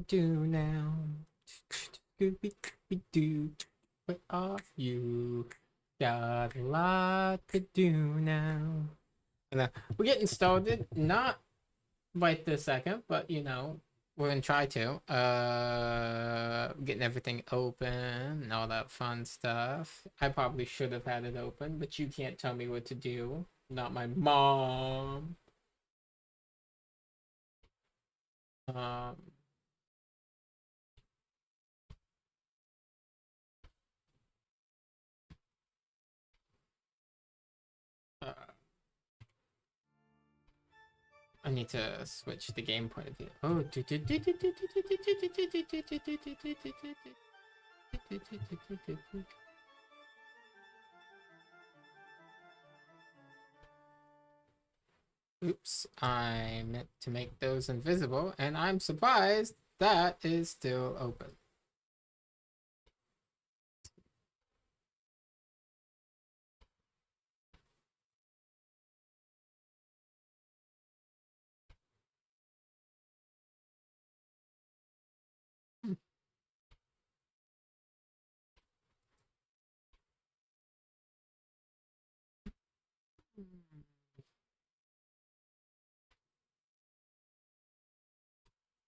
do now? Scooby-Doo, where are you? Got a lot to do now. And, we're getting started, not right this second, but we're gonna try to. Getting everything open and all that fun stuff. I probably should have had it open, but you can't tell me what to do. Not my mom. Um, uh, I need to switch the game point of view. Oh, oops, I meant to make those invisible, and I'm surprised that is still open.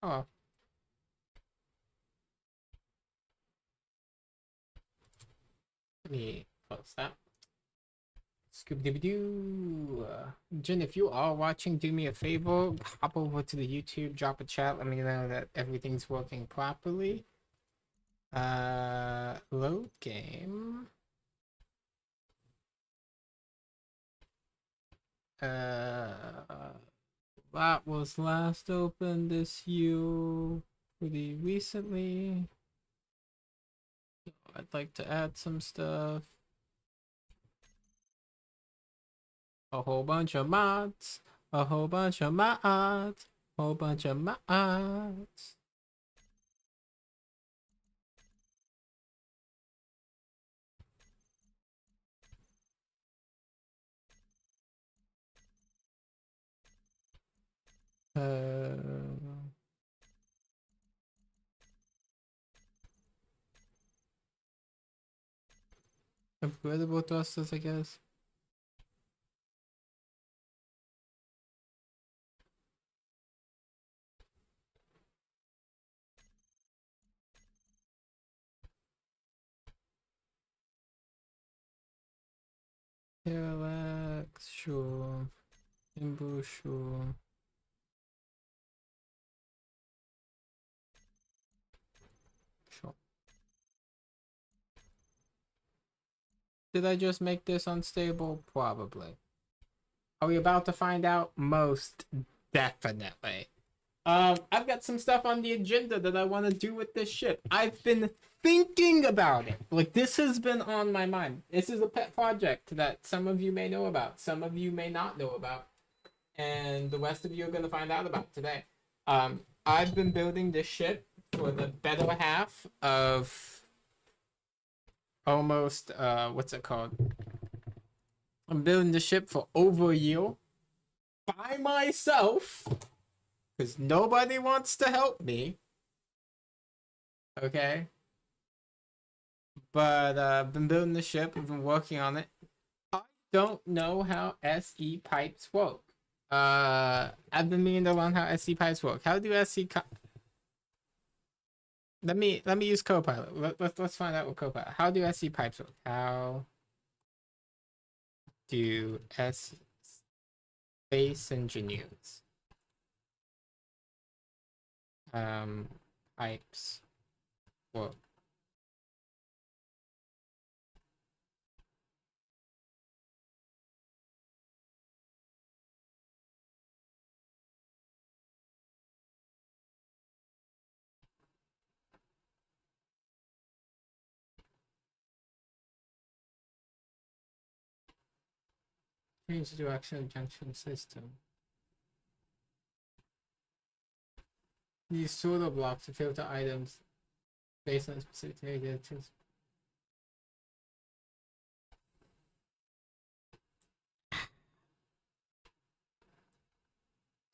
Oh, let me close that. Scooby-Doo. Jen, if you are watching, do me a favor. Hop over to the YouTube, drop a chat. Let me know that everything's working properly. Load game. That was last opened this year pretty recently. I'd like to add some stuff. A whole bunch of mods. A whole bunch of mods. Whole bunch of mods. Upgradable thrusters, I guess. Parallax, sure. Imbu, sure. Sure. Did I just make this unstable? Probably. Are we about to find out? Most definitely. I've got some stuff on the agenda that I want to do with this ship. I've been thinking about it. Like, this has been on my mind. This is a pet project that some of you may know about, some of you may not know about, and the rest of you are going to find out about today. I've been building this ship for the better half of almost, what's it called? I'm building the ship for over a year by myself because nobody wants to help me. Okay. But I've been building the ship. I've been working on it. I don't know how SE pipes work. I've been meaning to learn how SE pipes work. How do let me use Copilot. Let's find out what Copilot. How do SE pipes work? How do space engineers pipes work? Change direction junction system. Use pseudo blocks to filter items based on specific data.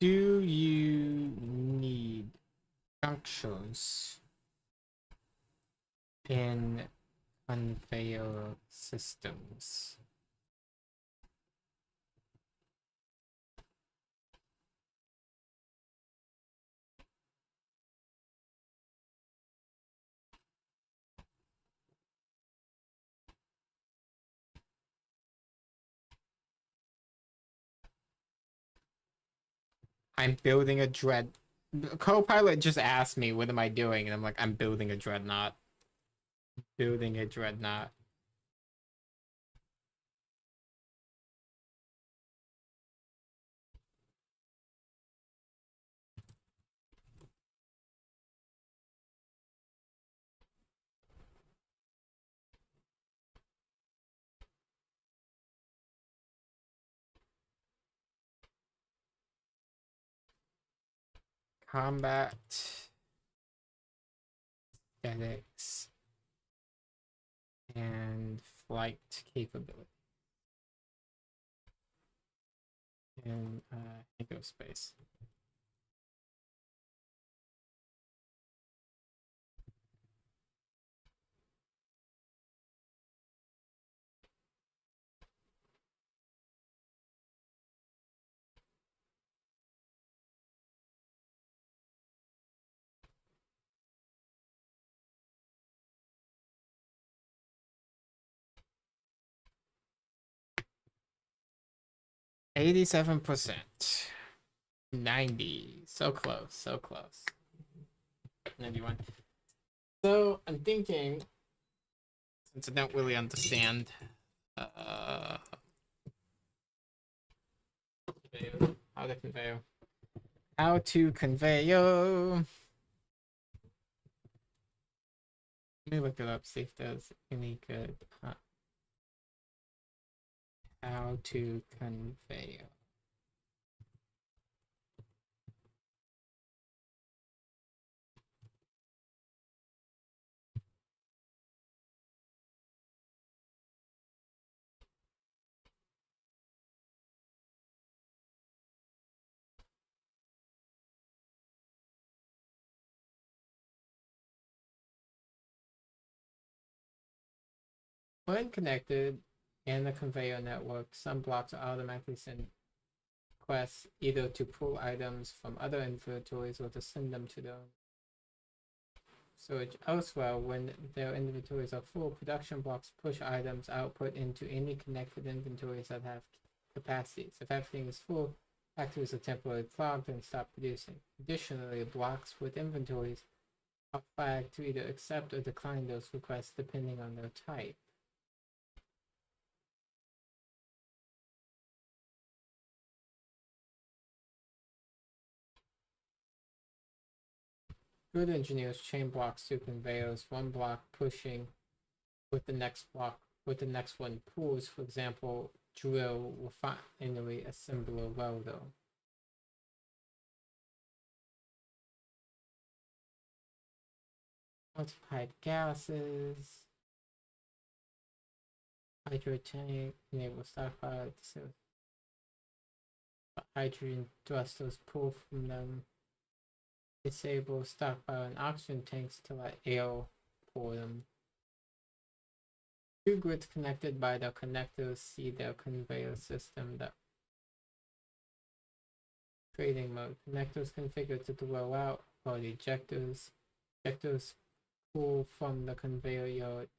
Do you need junctions in conveyor systems. I'm building a dread. Copilot just asked me, what am I doing? And I'm like, I'm building a dreadnought. Building a dreadnought. Combat aesthetics and flight capability. And ego space. %. 90. So close, so close. 91. So I'm thinking, since I don't really understand how to convey. How to convey. Let me look it up, see if there's any good. How to convey. When connected in the conveyor network, some blocks automatically send requests either to pull items from other inventories or to send them to their storage elsewhere. When their inventories are full, production blocks push items output into any connected inventories that have capacities. If everything is full, factories are temporarily clogged and stop producing. Additionally, blocks with inventories are flagged to either accept or decline those requests depending on their type. Good engineers chain blocks through conveyors, one block pushing with the next block, with the next one pulls, for example, drill, refinery, assembler, welder. Multiplied gases, hydro tank, enable stockpile, hydrogen thrusters pull from them, disable stockpile and oxygen tanks to let air pour them. Two grids connected by the connectors see their conveyor system. The trading mode. Connectors configured to throw out while the ejectors pull from the conveyor yard.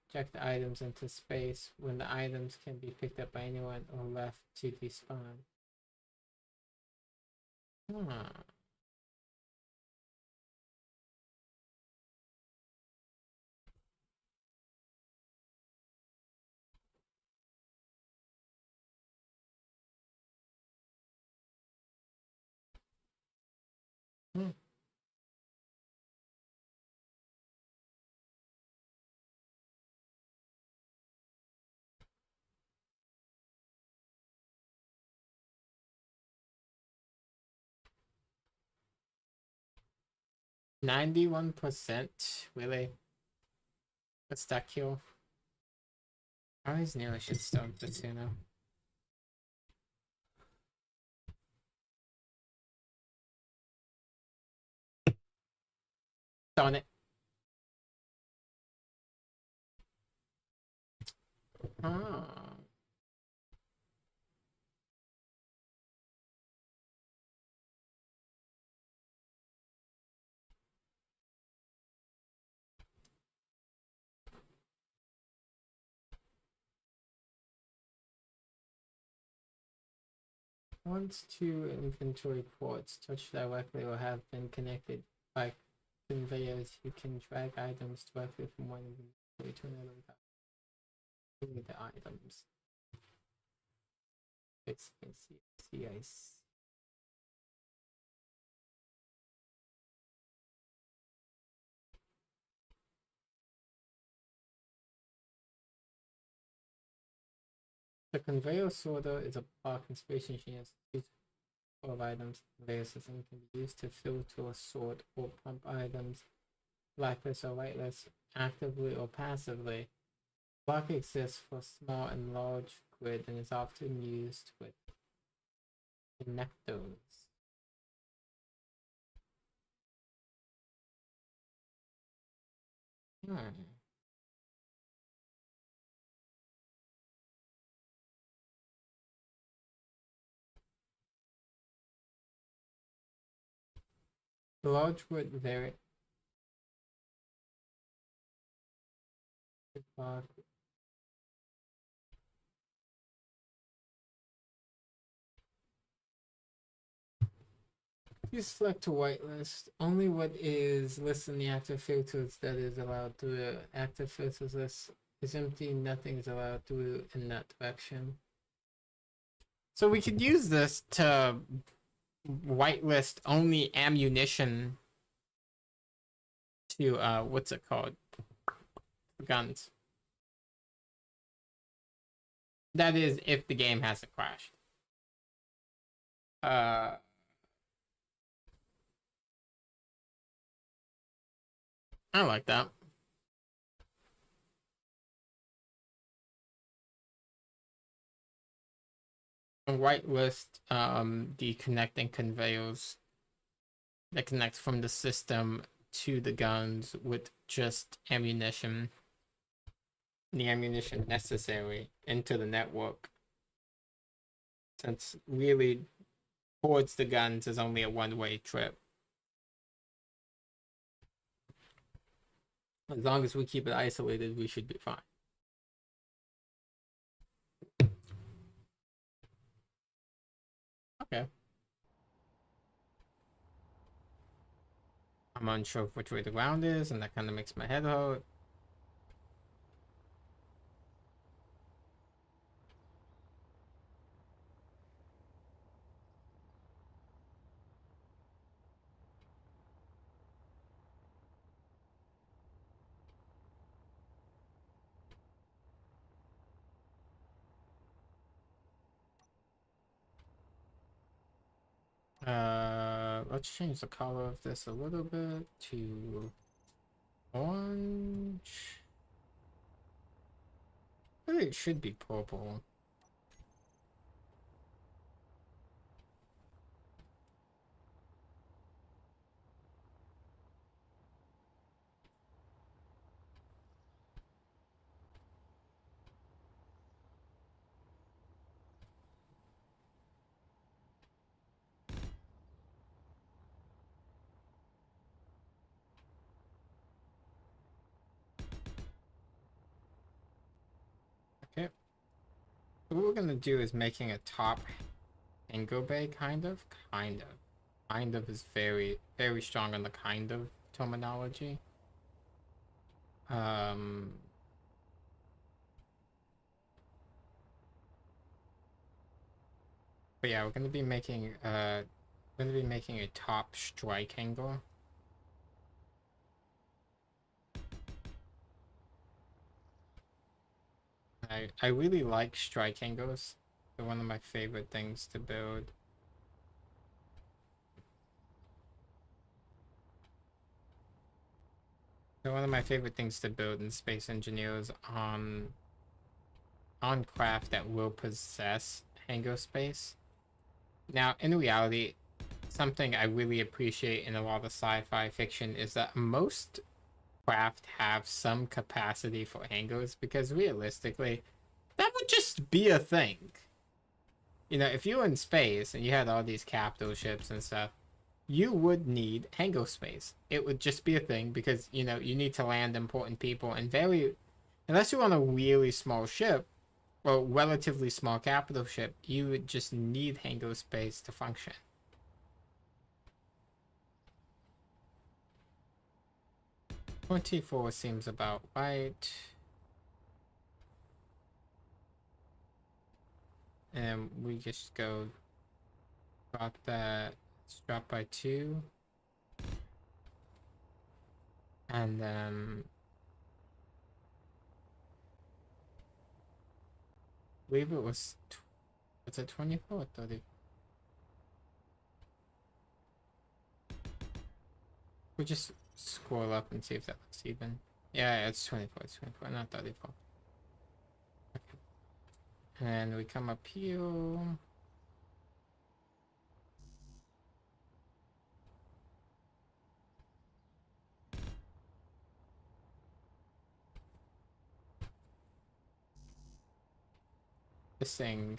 Eject the items into space when the items can be picked up by anyone or left to despawn. Huh. Hmm. %. Really? What's that kill? Oh, he's nearly should stone Platino. Darn it. Ah. Once two inventory ports touch directly or have been connected by conveyors, you can drag items directly from one inventory to another without moving the items. I see. The conveyor sorter is a parking space machine full of items. The conveyor system can be used to filter, sort, or pump items, blacklist or whitelist, actively or passively. Block exists for small and large grid and is often used with connectors. The large grid vary. You select a whitelist. Only what is listed in the active filters that is allowed through the active filters list is empty. Nothing is allowed through in that direction. So we could use this to whitelist only ammunition to what's it called? Guns. That is if the game hasn't crashed. I like that. Whitelist the connecting conveyors that connect from the system to the guns with just ammunition. The ammunition necessary into the network. Since really towards the guns is only a one-way trip. As long as we keep it isolated, we should be fine. Okay. I'm unsure of which way the ground is, and that kind of makes my head hurt. Let's change the color of this a little bit to orange. I think it should be purple. Okay. So what we're gonna do is making a top angle bay, kind of. Kind of is very, very strong on the kind of terminology. But yeah, we're gonna be making a top strike angle. I really like strike angles. They're one of my favorite things to build. They're one of my favorite things to build in Space Engineers on craft that will possess hangar space. Now, in reality, something I really appreciate in a lot of sci-fi fiction is that most craft have some capacity for hangars, because realistically, that would just be a thing. You know, if you were in space and you had all these capital ships and stuff, you would need hangar space. It would just be a thing because, you know, you need to land important people, and very, unless you're on a really small ship, or relatively small capital ship, you would just need hangar space to function. 24 seems about right. And we just go drop that, let's drop by 2. And I believe it was, was it 24 or 30? We'll just scroll up and see if that looks even. Yeah, it's 24, it's 24, not 34. Okay. And we come up here. This thing,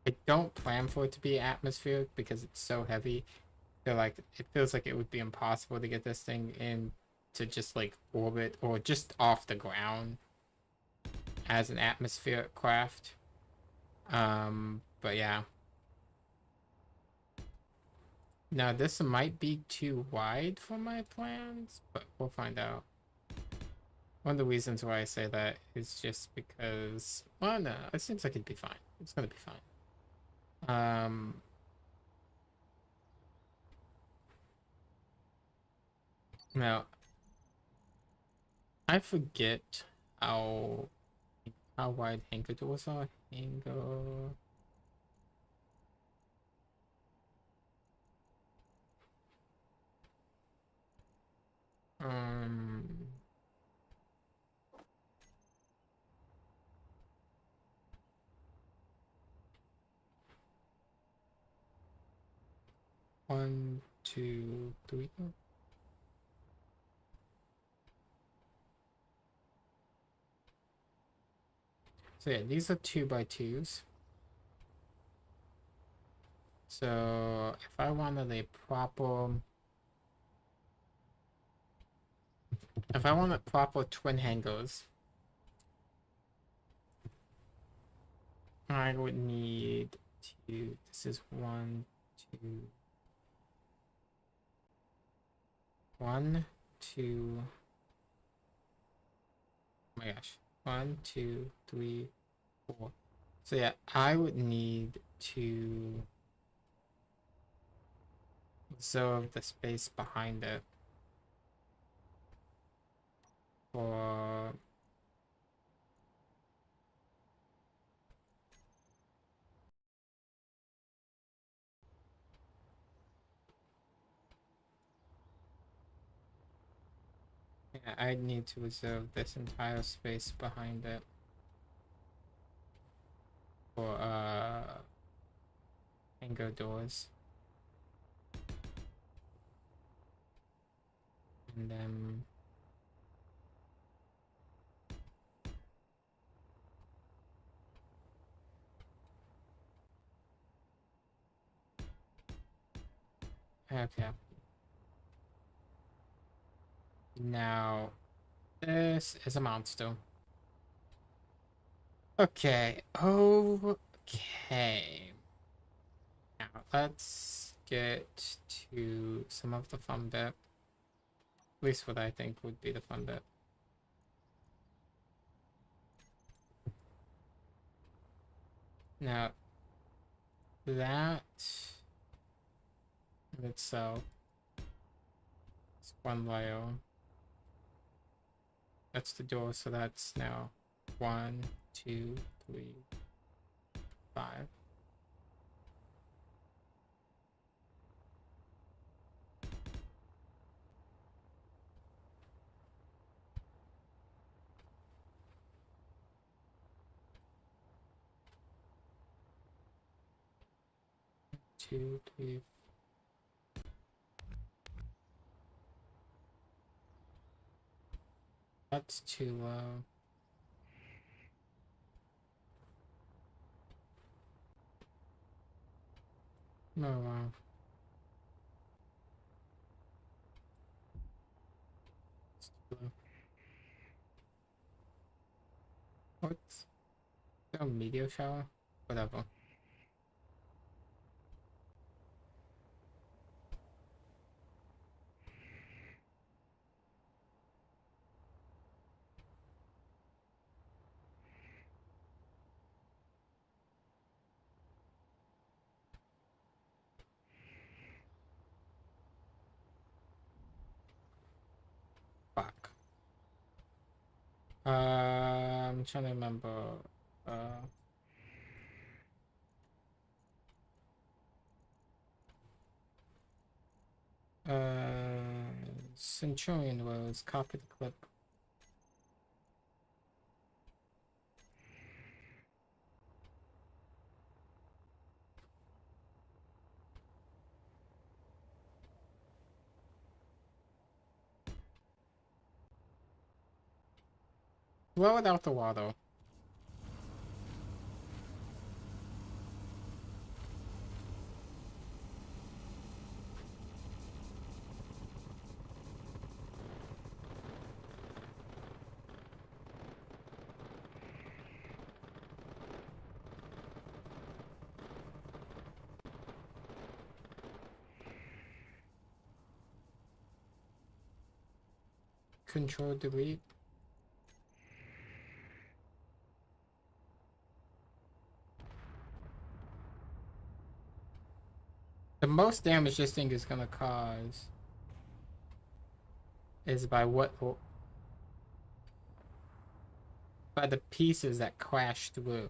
I don't plan for it to be atmospheric because it's so heavy. I feel like it feels like it would be impossible to get this thing in to just like orbit or just off the ground as an atmospheric craft. But yeah. Now this might be too wide for my plans, but we'll find out. One of the reasons why I say that is just because, well, no, it seems like it'd be fine. It's gonna be fine. Now I forget how wide hangar doors are. Hangar. Um. 1, 2, 3. So yeah, these are 2x2s. So if I wanted a proper, if I wanted proper twin hangars, I would need two. This is 1, 2, 1, 2. Oh my gosh, 1, 2, 3, 4. So yeah, I would need to observe the space behind it for, yeah, I'd need to reserve this entire space behind it for hangar doors. And then okay. Now this is a monster. Okay. Okay. Now let's get to some of the fun bit. At least what I think would be the fun bit. Now that in itself is one layer. That's the door, so that's now 1, 2, 3, 5. 2, 3. That's too low. Oh wow. It's too low. What's a meteor shower? Whatever. Fuck. I'm trying to remember. Uh, Centurion Rose. Copy the clip. Blow it out the water. Control delete. The most damage this thing is gonna cause is by by the pieces that crash through.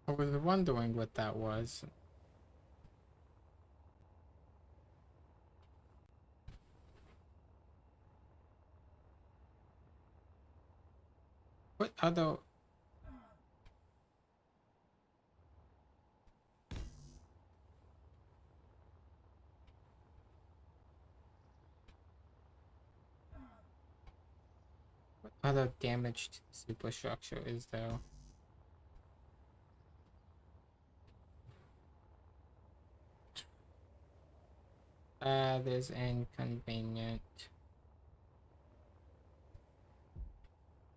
I was wondering what that was. What other... What other damage to the superstructure is there? That is inconvenient.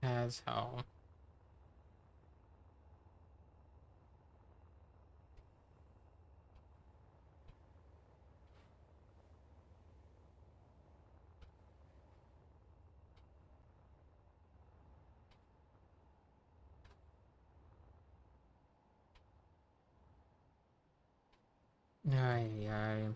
As hell. Ay, ay.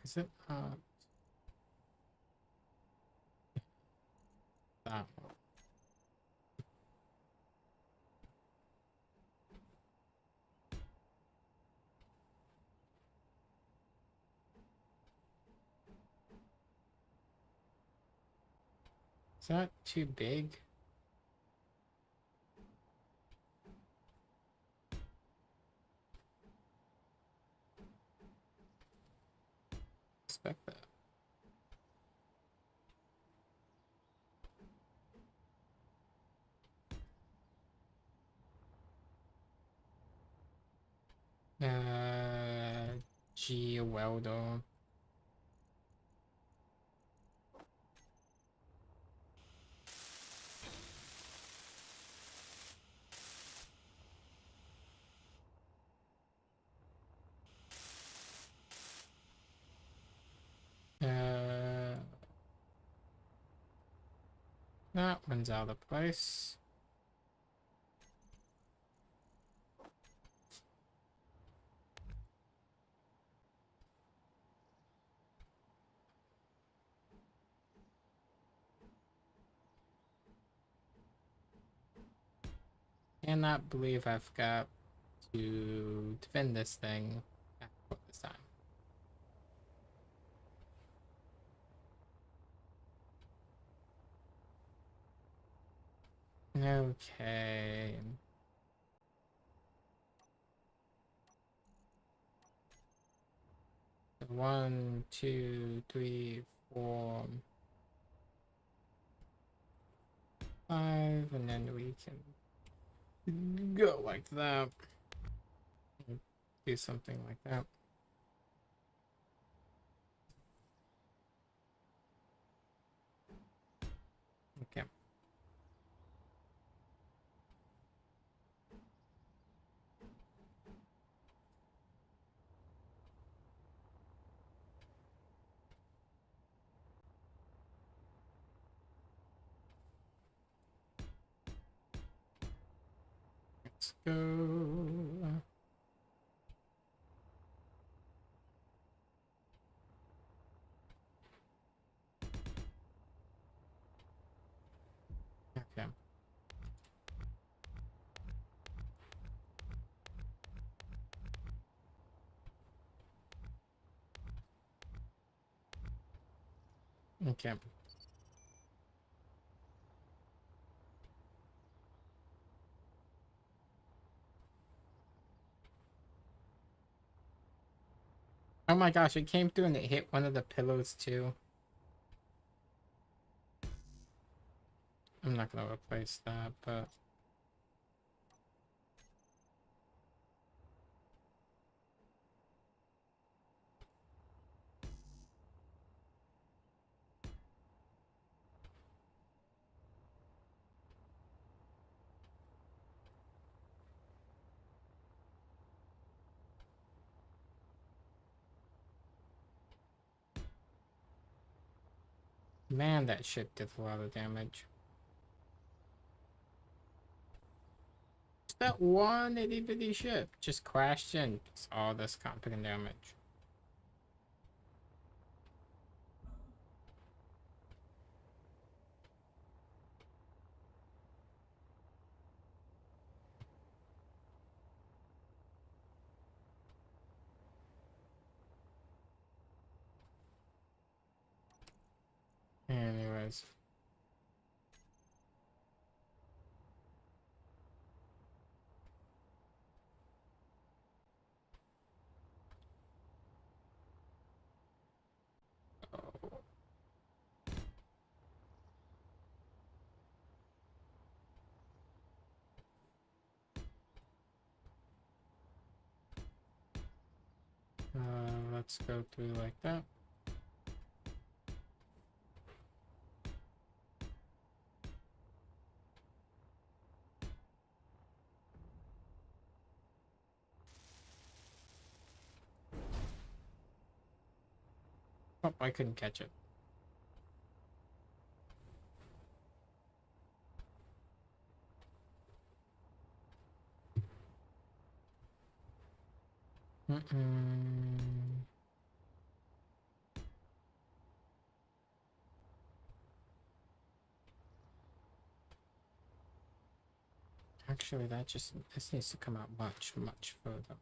Is it that one? Is that too big? Expect that. Gee, welder. That one's out of place. Cannot believe I've got to defend this thing this time. Okay. One, two, three, four, five, and then we can go like that. Do something like that. Okay. Let's go. Okay. Okay. Oh my gosh, it came through and it hit one of the pillows too. I'm not gonna replace that, but man, that shit did a lot of damage. That one itty bitty ship just crashed in. It's all this competent damage. Anyways. Let's go through like that. Oh, I couldn't catch it. Actually, this needs to come out much, much further.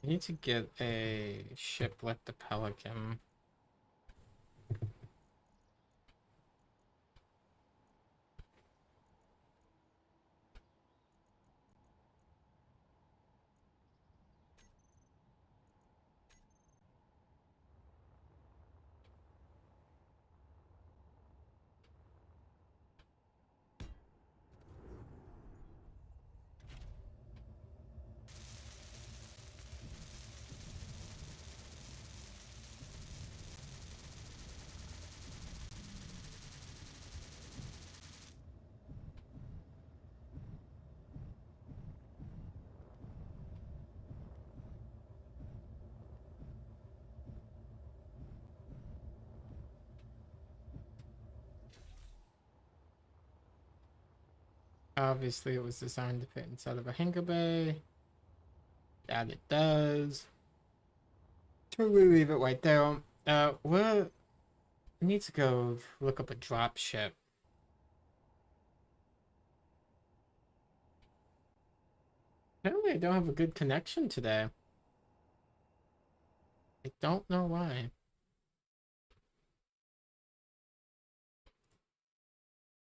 I need to get a ship like the Pelican. Obviously, it was designed to fit inside of a hangar bay. That it does. So we leave it right there. We need to go look up a drop ship. Apparently, I don't have a good connection today. I don't know why.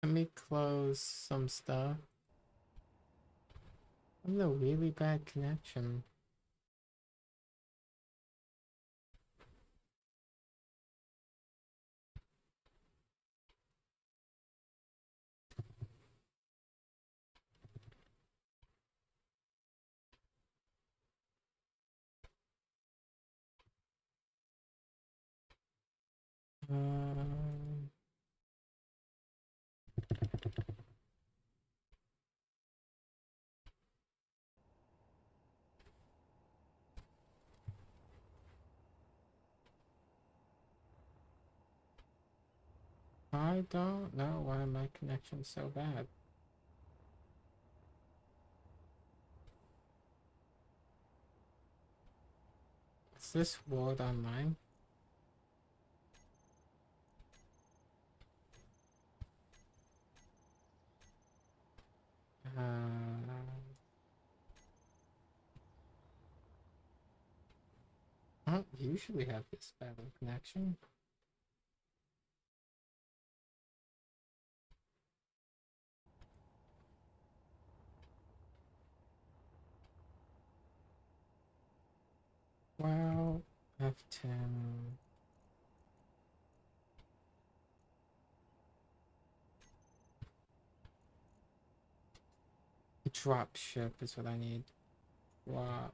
Let me close some stuff. I have a really bad connection. Um, I don't know why my connection's so bad. Is this World Online? I don't usually have this bad of a connection. Well, F10. Drop ship is what I need. Drop.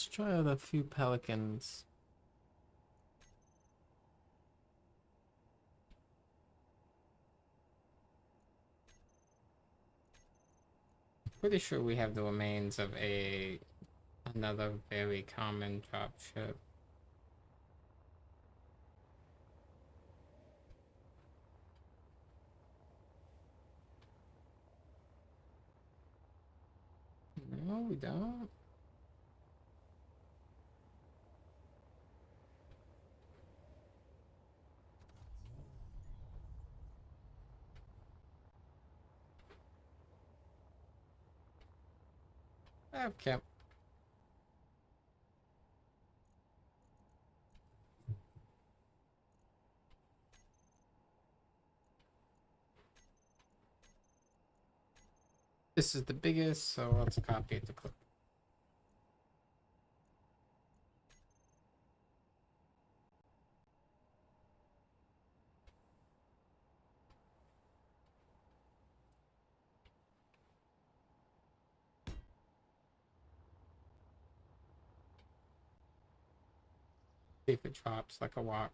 Let's try out a few pelicans. Pretty sure we have the remains of another very common drop ship. No, we don't. Okay. This is the biggest, so let's copy it to clip. See if it drops like a walk.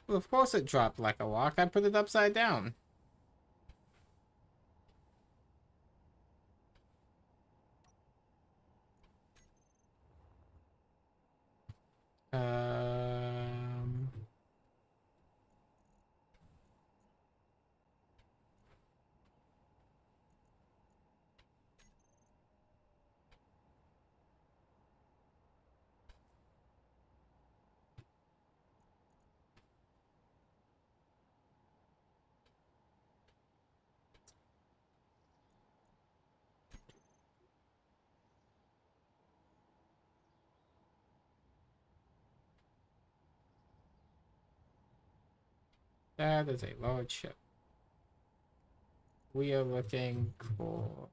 Well, of course it dropped like a walk. I put it upside down. Um... That is a large ship. We are looking for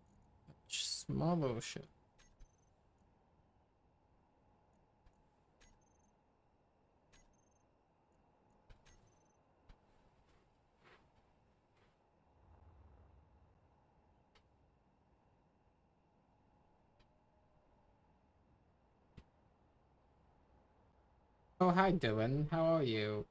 a smaller ship. Oh, hi, Dylan. How are you?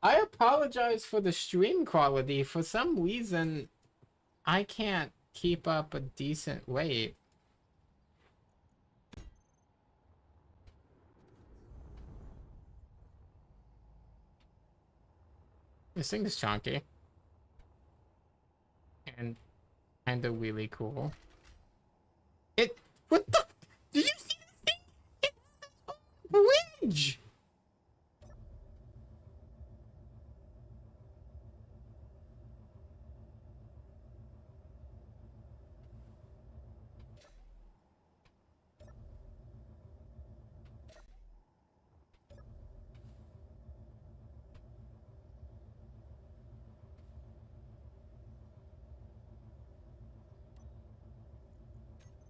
I apologize for the stream quality. For some reason, I can't keep up a decent weight. This thing is chunky and kind of really cool. It. What the? Did you see this thing? It's on a bridge.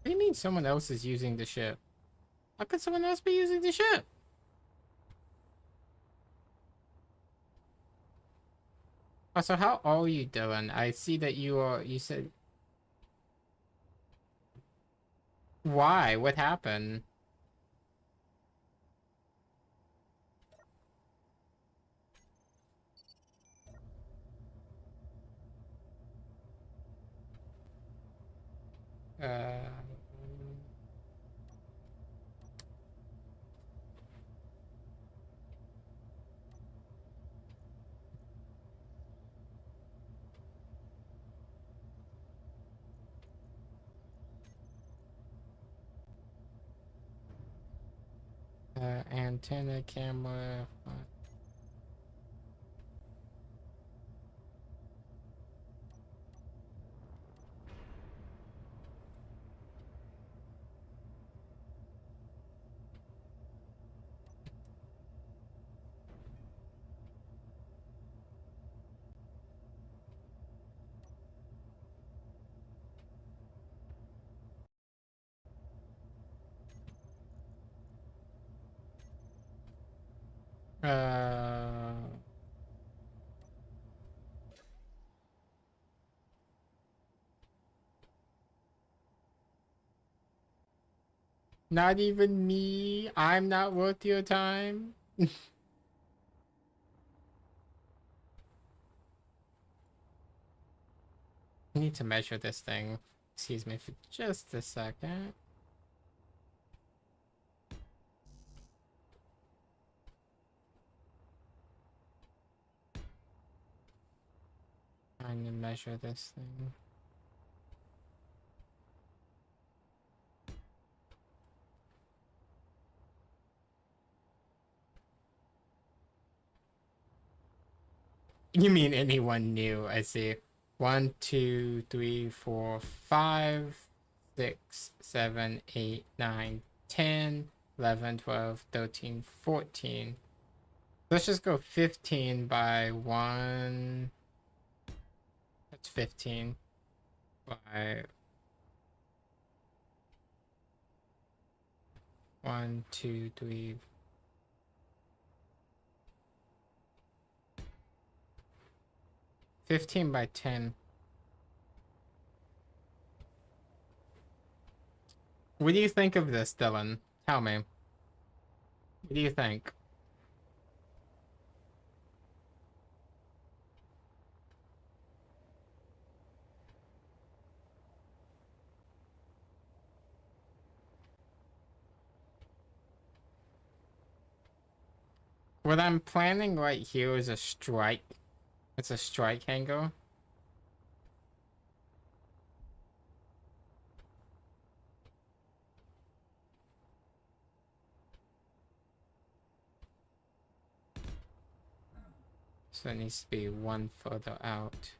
What do you mean someone else is using the ship? How could someone else be using the ship? Oh, so how are you, Dylan? I see that you said... Why? What happened? Uh... antenna, camera... Uh... Not even me. I'm not worth your time. I need to measure this thing. Excuse me for just a second. Trying to measure this thing. You mean anyone new? I see. 1, 2, 3, 4, 5, 6, 7, 8, 9, 10, 11, 12, 13, 14. Let's just go 15 by 1. That's 15 by 1, 2, 3. 15 by 10. What do you think of this, Dylan? Tell me. What do you think? What I'm planning right here is a strike. It's a strike hanger. So it needs to be one further out.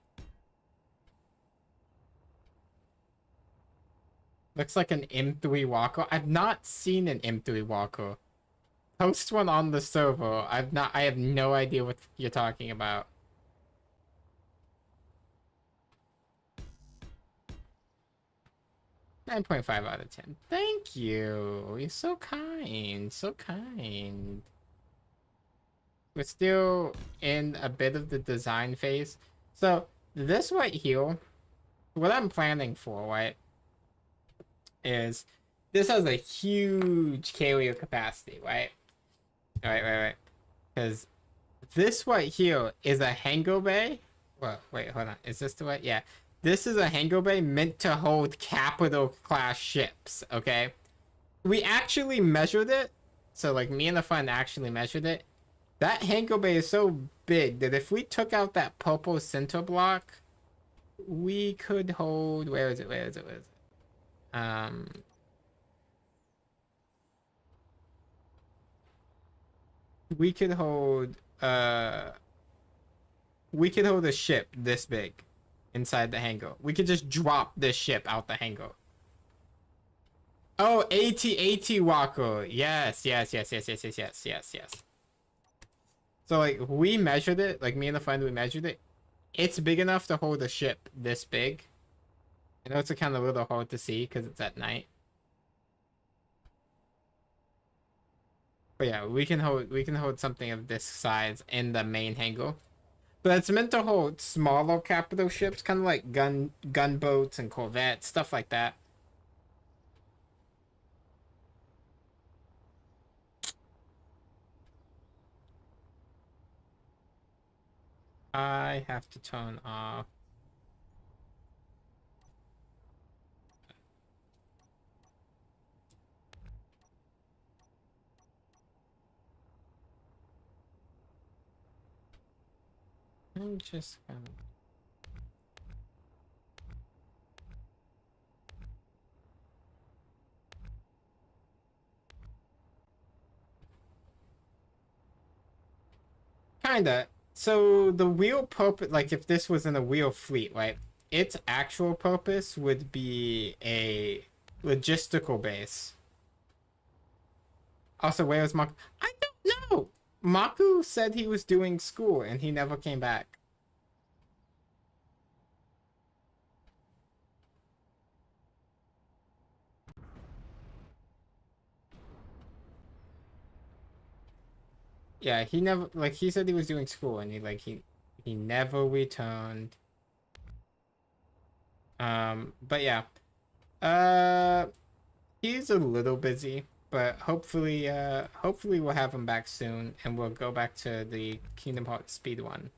Looks like an M3 walker. I've not seen an M3 walker. Post one on the server. I have no idea what you're talking about. .5 out of 10. Thank you. You're so kind. So kind. We're still in a bit of the design phase. So this right here what I'm planning for, right, is this has a huge carrier capacity, right? Right. Because this right here is a hangar bay. Well, wait, hold on. Is this the way? Yeah. This is a hangar bay meant to hold capital class ships, okay? We actually measured it. So, like, me and the friend actually measured it. That hangar bay is so big that if we took out that purple center block, we could hold. Where is it? Where is it? Where is it? We could hold. We could hold a ship this big inside the hangar. We could just drop this ship out the hangar. Oh, AT Walker. Yes. So like we measured it, like me and the friend we measured it. It's big enough to hold a ship this big. I know it's a kind of little hard to see because it's at night. But yeah, we can hold something of this size in the main hangar. But it's meant to hold smaller capital ships, kind of like gunboats and corvettes, stuff like that. I have to turn off. I'm just gonna. Kinda. So the real purpose, like if this was in a real fleet, right? Its actual purpose would be a logistical base. Also, where is Maku? I don't know. Maku said he was doing school and he never came back. Yeah, he never like he said he was doing school and he never returned. But yeah. Uh he's a little busy, but hopefully we'll have him back soon and we'll go back to the Kingdom Hearts speed one.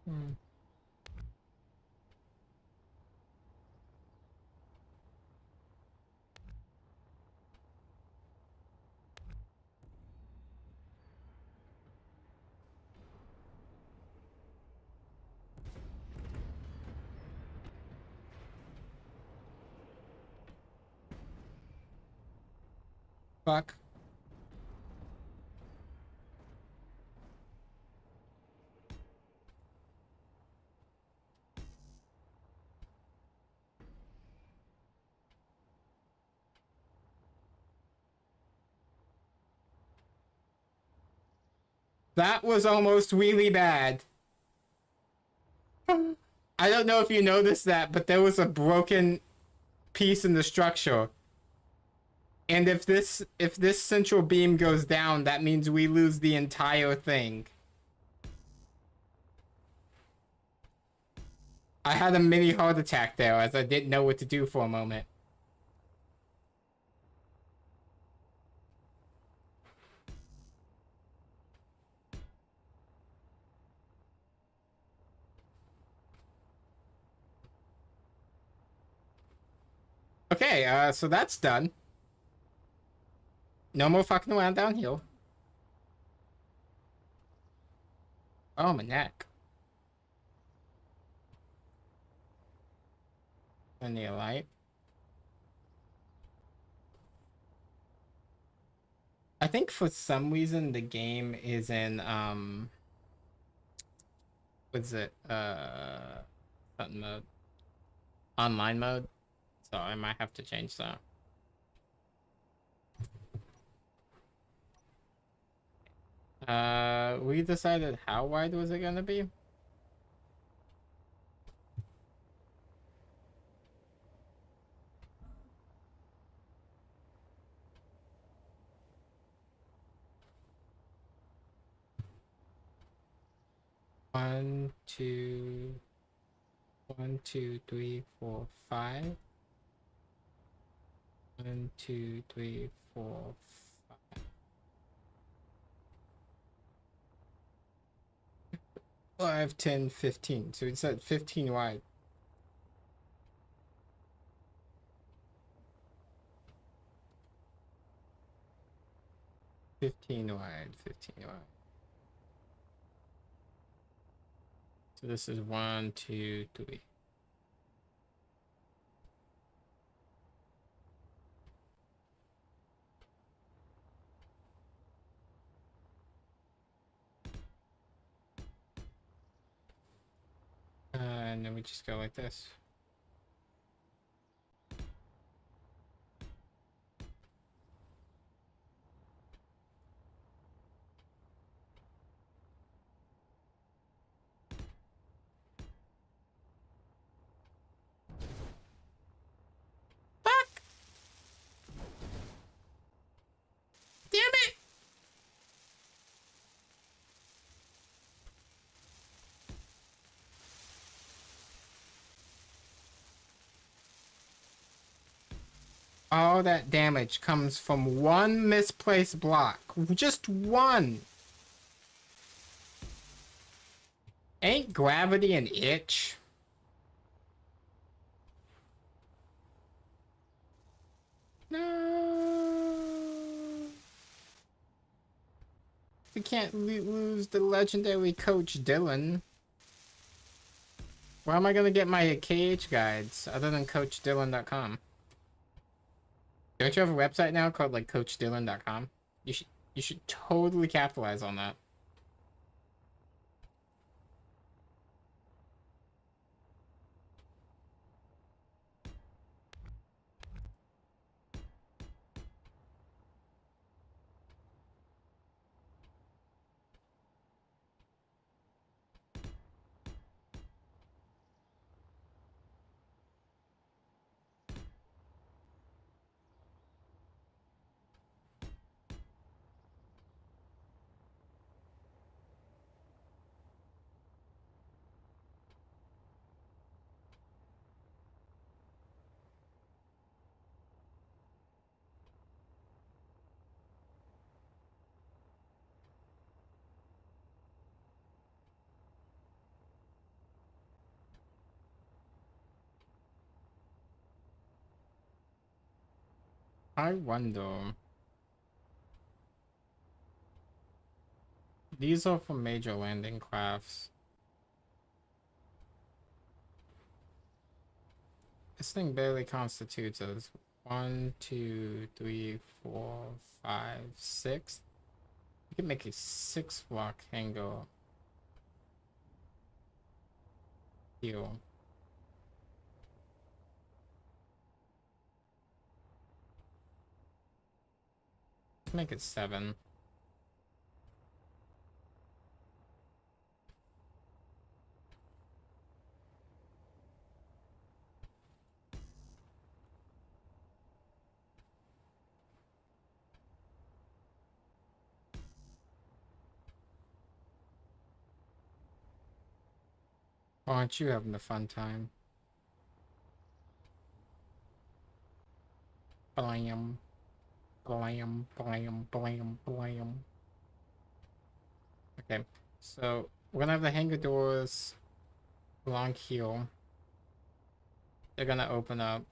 Hmm. Fuck. That was almost really bad. I don't know if you noticed that, but there was a broken piece in the structure. And if this central beam goes down, that means we lose the entire thing. I had a mini heart attack there as I didn't know what to do for a moment. Okay, so that's done. No more fucking around down here. Oh, my neck. I need a light. I think for some reason the game is in what's it? Something mode. Online mode. So I might have to change that. We decided how wide was it gonna be? 1, 2, 1, 2, 3, 4, 5. 1, 2, 3, 4, 5. Well, I have 10, 15. So it's at 15 wide. 15 wide, 15 wide. So this is 1, 2, 3. And then we just go like this. Fuck! Damn it! All that damage comes from one misplaced block. Just one. Ain't gravity an itch? No. We can't lose the legendary Coach Dylan. Where am I gonna get my KH guides other than CoachDylan.com? Don't you have a website now called like CoachDylan.com? You should totally capitalize on that. I wonder. These are for major landing crafts. This thing barely constitutes as 1, 2, 3, 4, 5, 6. You can make a 6-block hangar heal. Let's make it 7. Why aren't you having a fun time? Blam, blam, blam, blam, blam. Okay, so we're gonna have the hangar doors along here. They're gonna open up.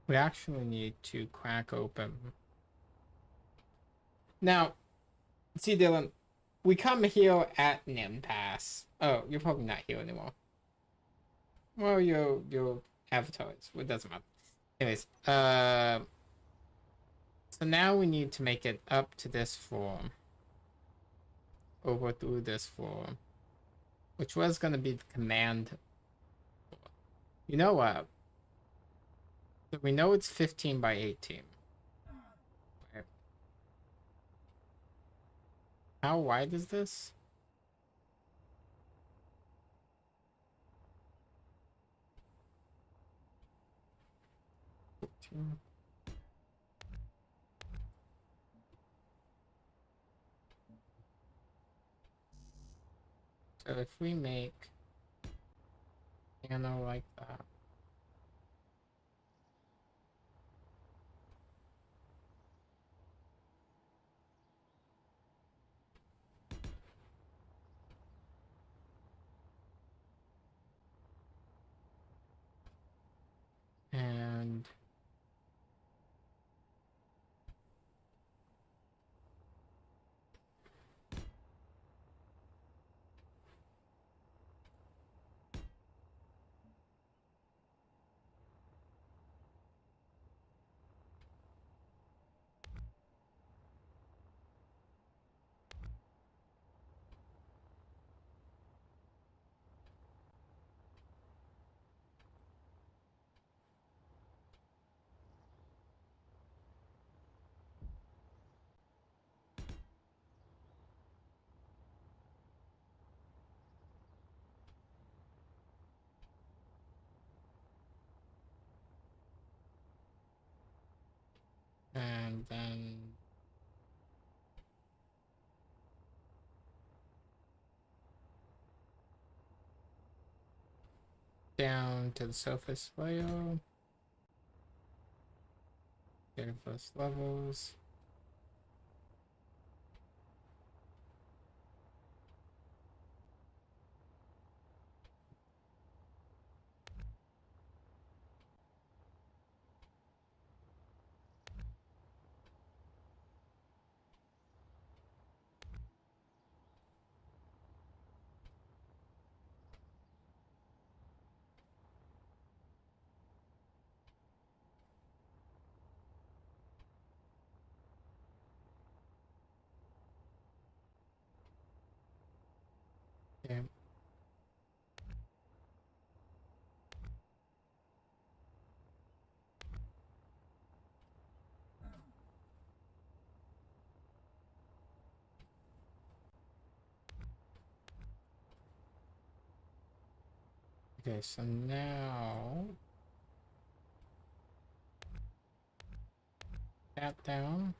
We actually need to crack open. Now, see, Dylan, we come here at Nim Pass. Oh, you're probably not here anymore. Well, your avatar is. It doesn't matter. Anyways, so now we need to make it up to this floor, over through this floor, which was gonna be the command. You know what? So we know it's 15 by 18. How wide is this? Two. So if we make piano like that, and then down to the surface layer, surface levels. Okay. Okay, so now tap down.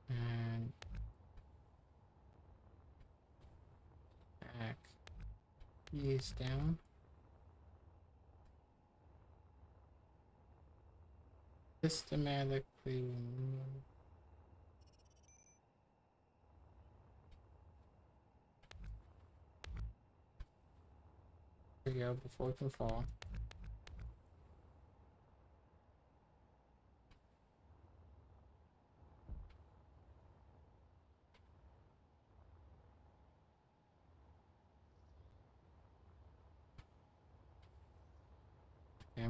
And back these down. Systematically remove. There we go, before it can fall. Okay.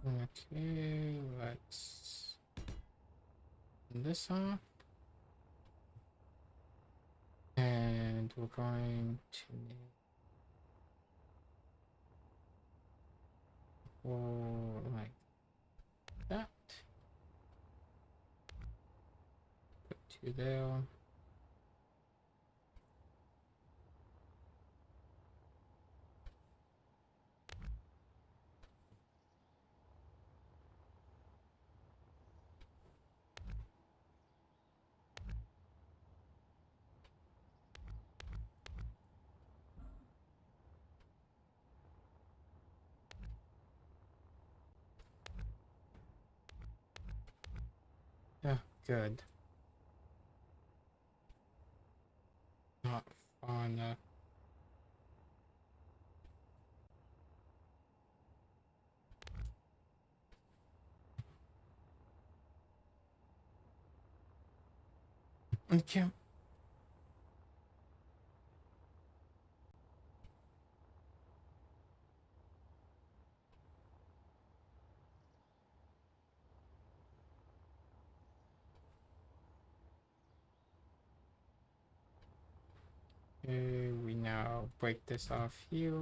Okay, let's turn this off. And we're going to need like that. Put two there. Yeah, good. Not far enough. Okay. Okay, we now break this off here.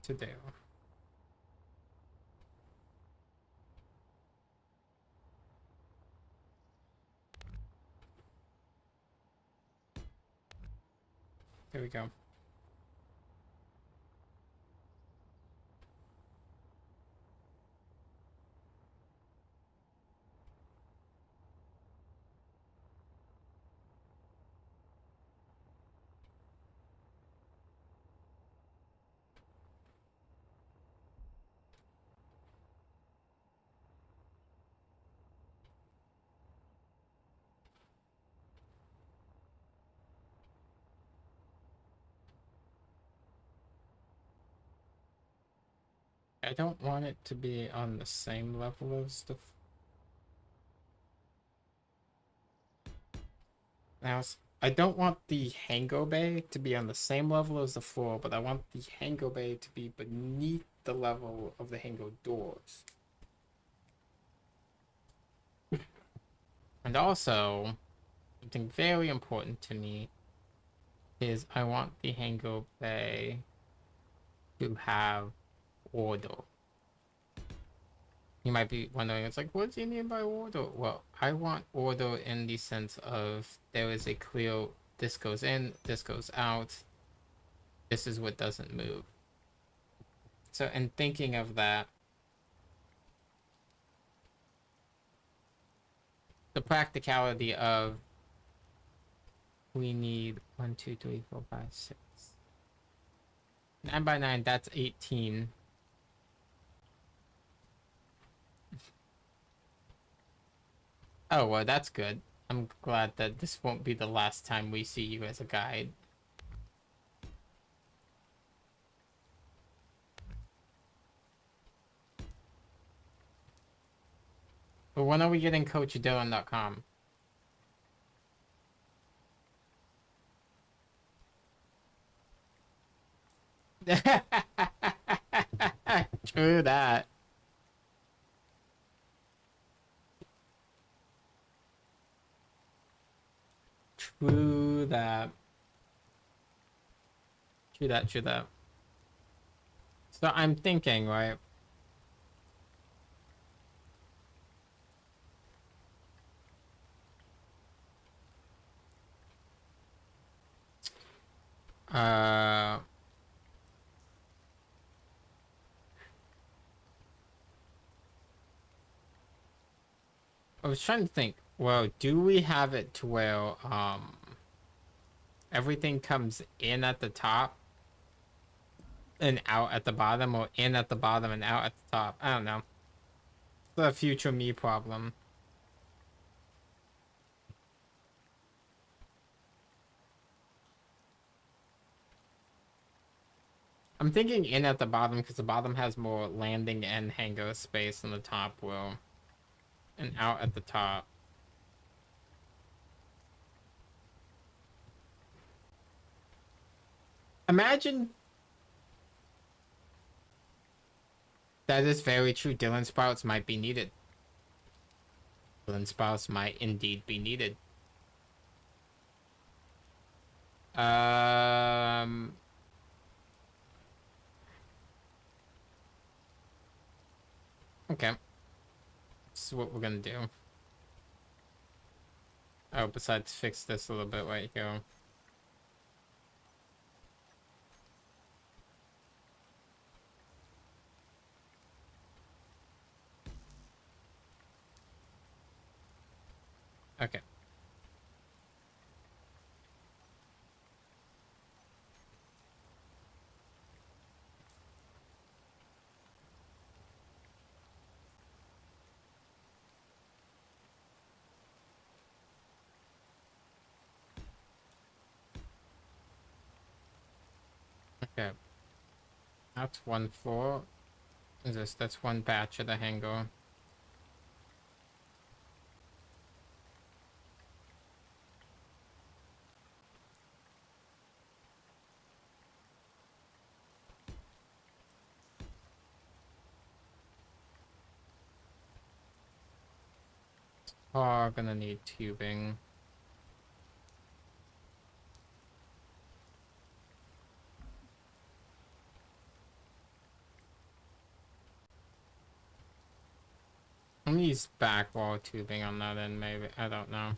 To there. There we go. I don't want it to be on the same level as the... Now, I don't want the hango bay to be on the same level as the floor, but I want the hango bay to be beneath the level of the hango doors. And also, something very important to me is I want the hango bay to have order. You might be wondering, it's like, what do you mean by order? Well, I want order in the sense of there is a clear, this goes in, this goes out, this is what doesn't move. So in thinking of that, the practicality of we need 1, 2, 3, 4, 5, 6. 9 by 9, that's 18. Oh, well, that's good. I'm glad that this won't be the last time we see you as a guide. But when are we getting CoachDylan.com? True that. True that. True that, true that. So I'm thinking, right? I was trying to think, well, do we have it to where everything comes in at the top and out at the bottom, or in at the bottom and out at the top? I don't know. It's a future me problem. I'm thinking in at the bottom because the bottom has more landing and hango space than the top will. And out at the top. Imagine... That is very true. Dylan sprouts might be needed. Dylan sprouts might indeed be needed. Okay. This is what we're gonna do. Oh, besides fix this a little bit right here. Okay. Okay. That's one floor. That's one batch of the hangar. Oh, gonna need tubing. I'm gonna use back wall tubing on that end, maybe. I don't know.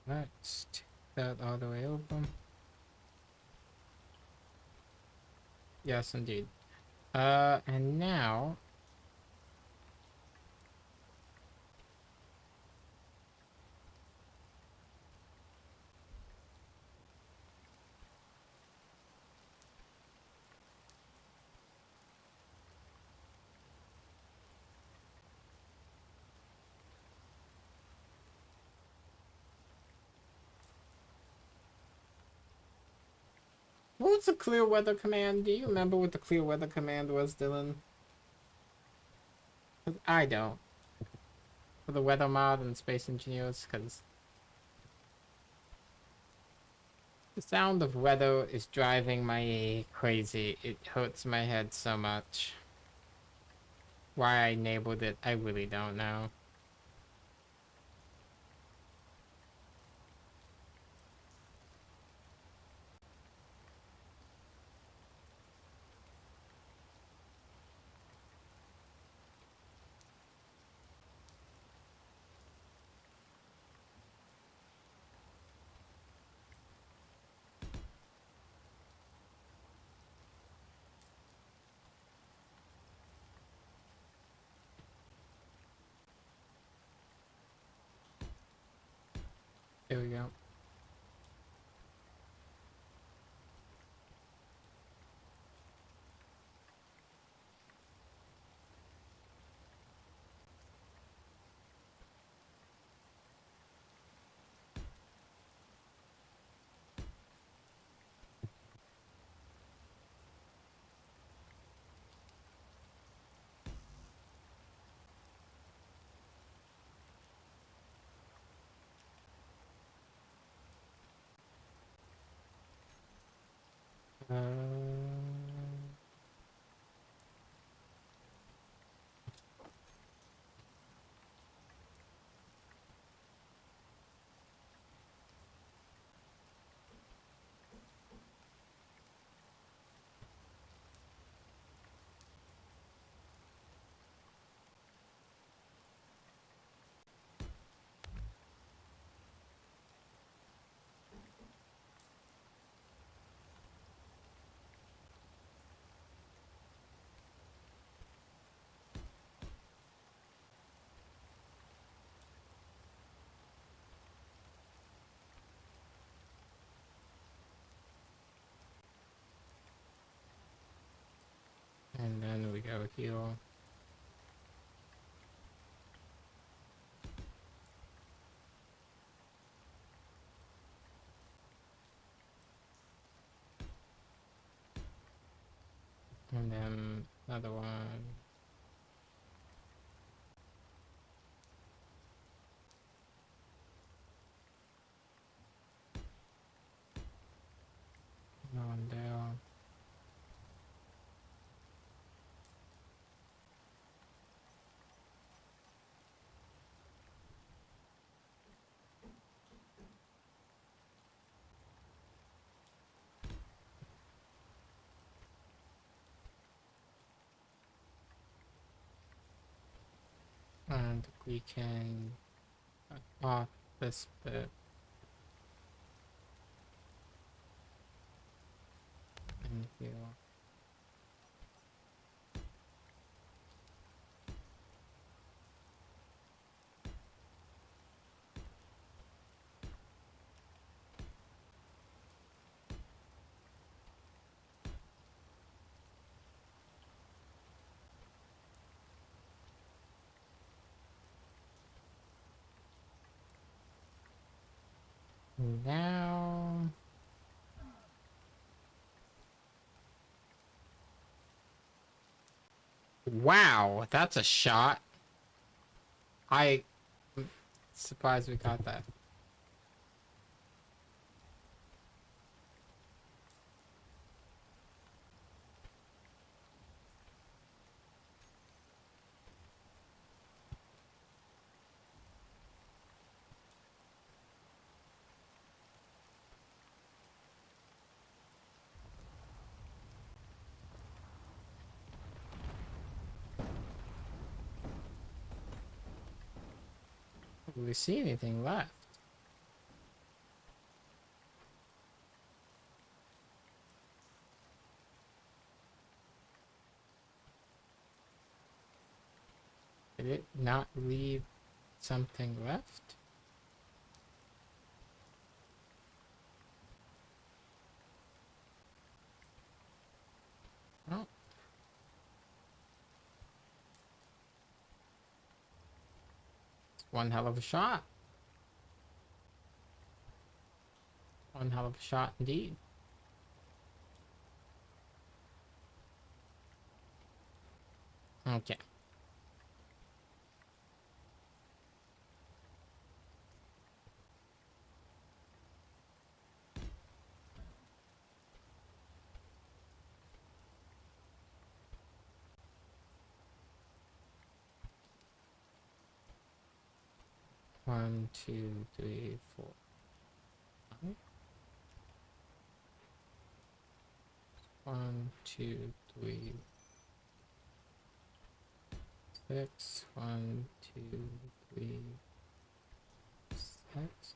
Let's take that all the way open. Yes, indeed. And now... What was the clear weather command? Do you remember what the clear weather command was, Dylan? 'Cause I don't. For the weather mod and space engineers, because the sound of weather is driving my crazy. It hurts my head so much. Why I enabled it, I really don't know. There we go. And then we go here. And then another one. One there. And we can... Oh, this bit. And here. Now, wow, that's a shot. I'm surprised we got that. Do we see anything left? Did it not leave something left? Oh. It's one hell of a shot. One hell of a shot indeed. Okay. One, two, three, four. One, two, three, six. One, two, three, six.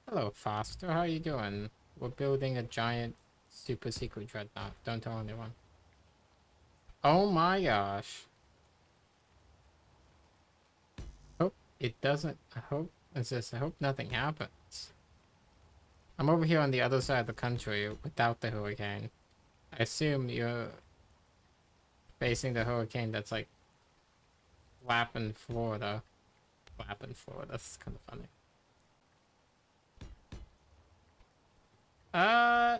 Hello, Foster. How you doing? We're building a giant super secret dreadnought. Don't tell anyone. Oh my gosh. Hope it doesn't. I hope nothing happens. I'm over here on the other side of the country without the hurricane. I assume you're facing the hurricane that's like flapping Florida. Flapping Florida. That's kind of funny.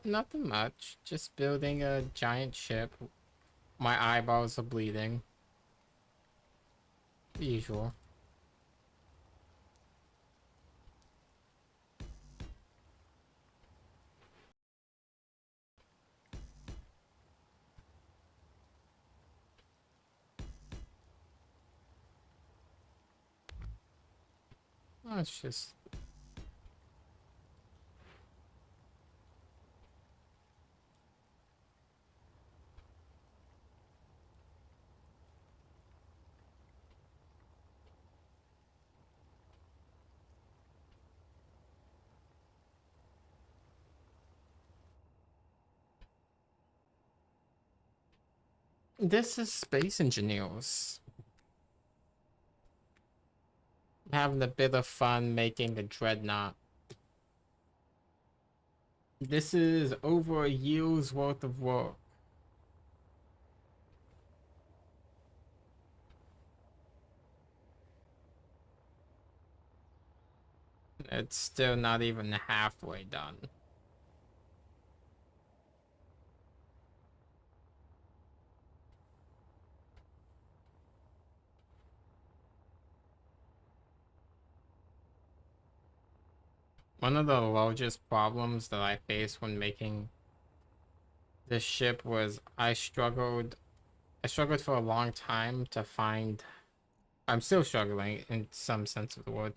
Nothing much. Just building a giant ship. My eyeballs are bleeding. The usual. Oh, it's just... This is Space Engineers. Having a bit of fun making a dreadnought. This is over a year's worth of work. It's still not even halfway done. One of the largest problems that I faced when making this ship was I struggled for a long time to find I'm still struggling in some sense of the word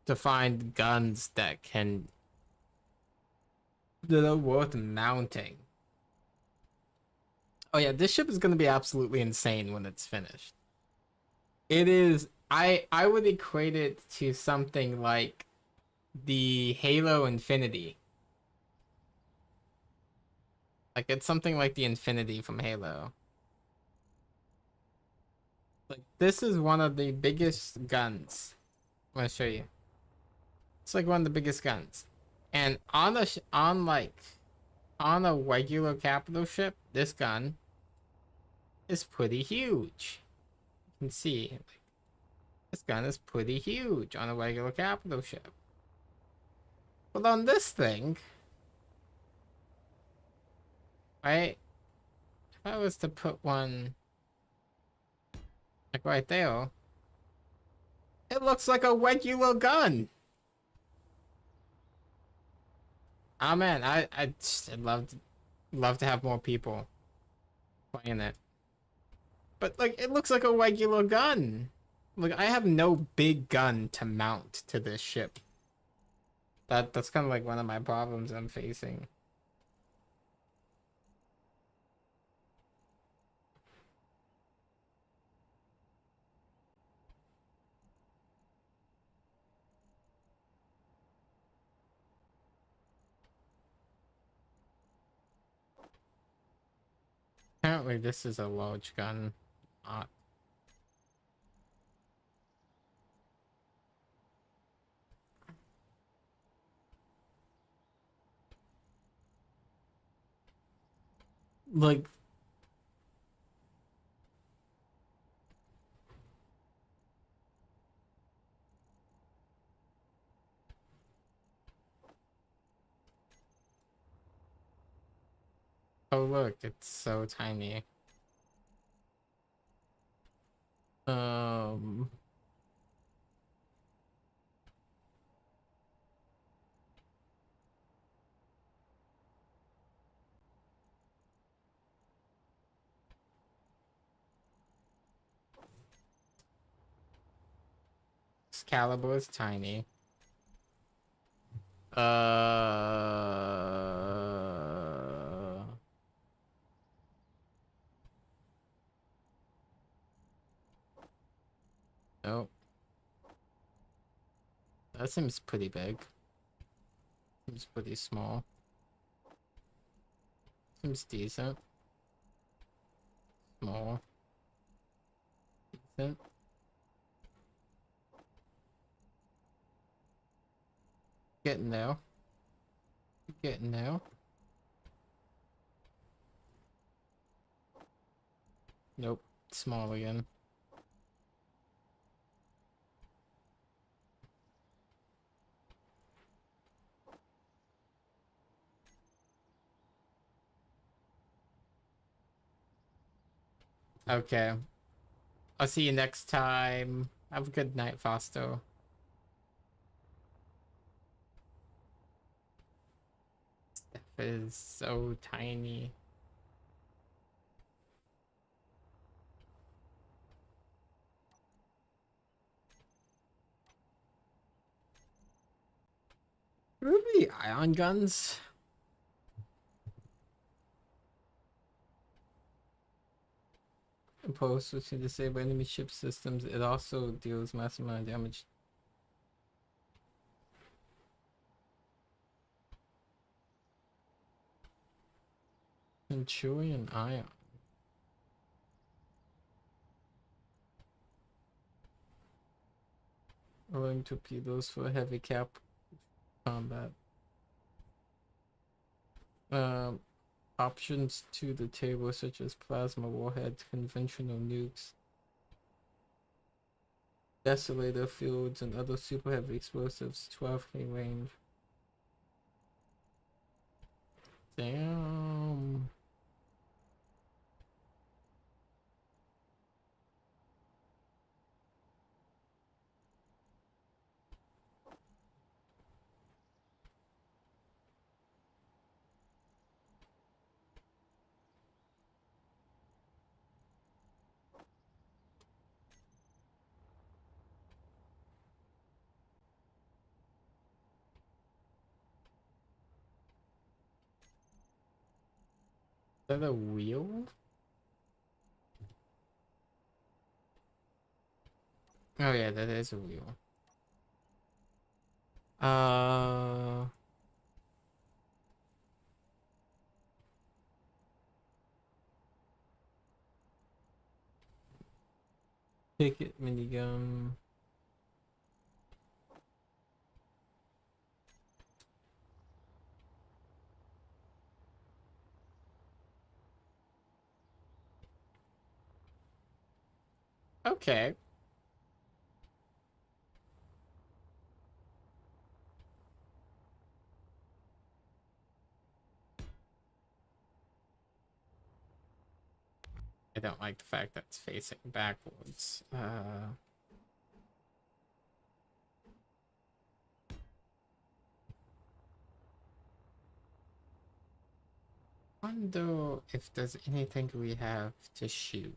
to find guns that are worth mounting. Oh yeah, this ship is gonna be absolutely insane when it's finished. It is. I would equate it to something like the Halo Infinity. Like it's something like the Infinity from Halo. Like this is one of the biggest guns. I'm gonna show you. It's like one of the biggest guns. And on the on a regular capital ship, this gun is pretty huge. You can see like, this gun is pretty huge on a regular capital ship. But on this thing, right? If I was to put one like right there, it looks like a regular gun. Oh man, I'd love to have more people playing it. But like it looks like a regular gun. Like I have no big gun to mount to this ship. That's kind of like one of my problems I'm facing. Apparently this is a large gun. Uh, like oh look, it's so tiny. Um Excalibur is tiny. Oh, that seems pretty big. Seems pretty small. Seems decent. Small. Decent. Getting there. Getting there. Nope. Small again. Okay. I'll see you next time. Have a good night, Fosto. Steph is so tiny. Ruby ion guns? Opposed to disable enemy ship systems, it also deals massive amount of damage. Centurion ion. Allowing torpedoes for heavy cap combat. Um, Options to the table such as plasma warheads, conventional nukes, desolator fields, and other super heavy explosives. 12K range. Damn. that a wheel? Oh yeah, that is a wheel. Ticket, minigun. Okay. I don't like the fact that it's facing backwards. Wonder if there's anything we have to shoot.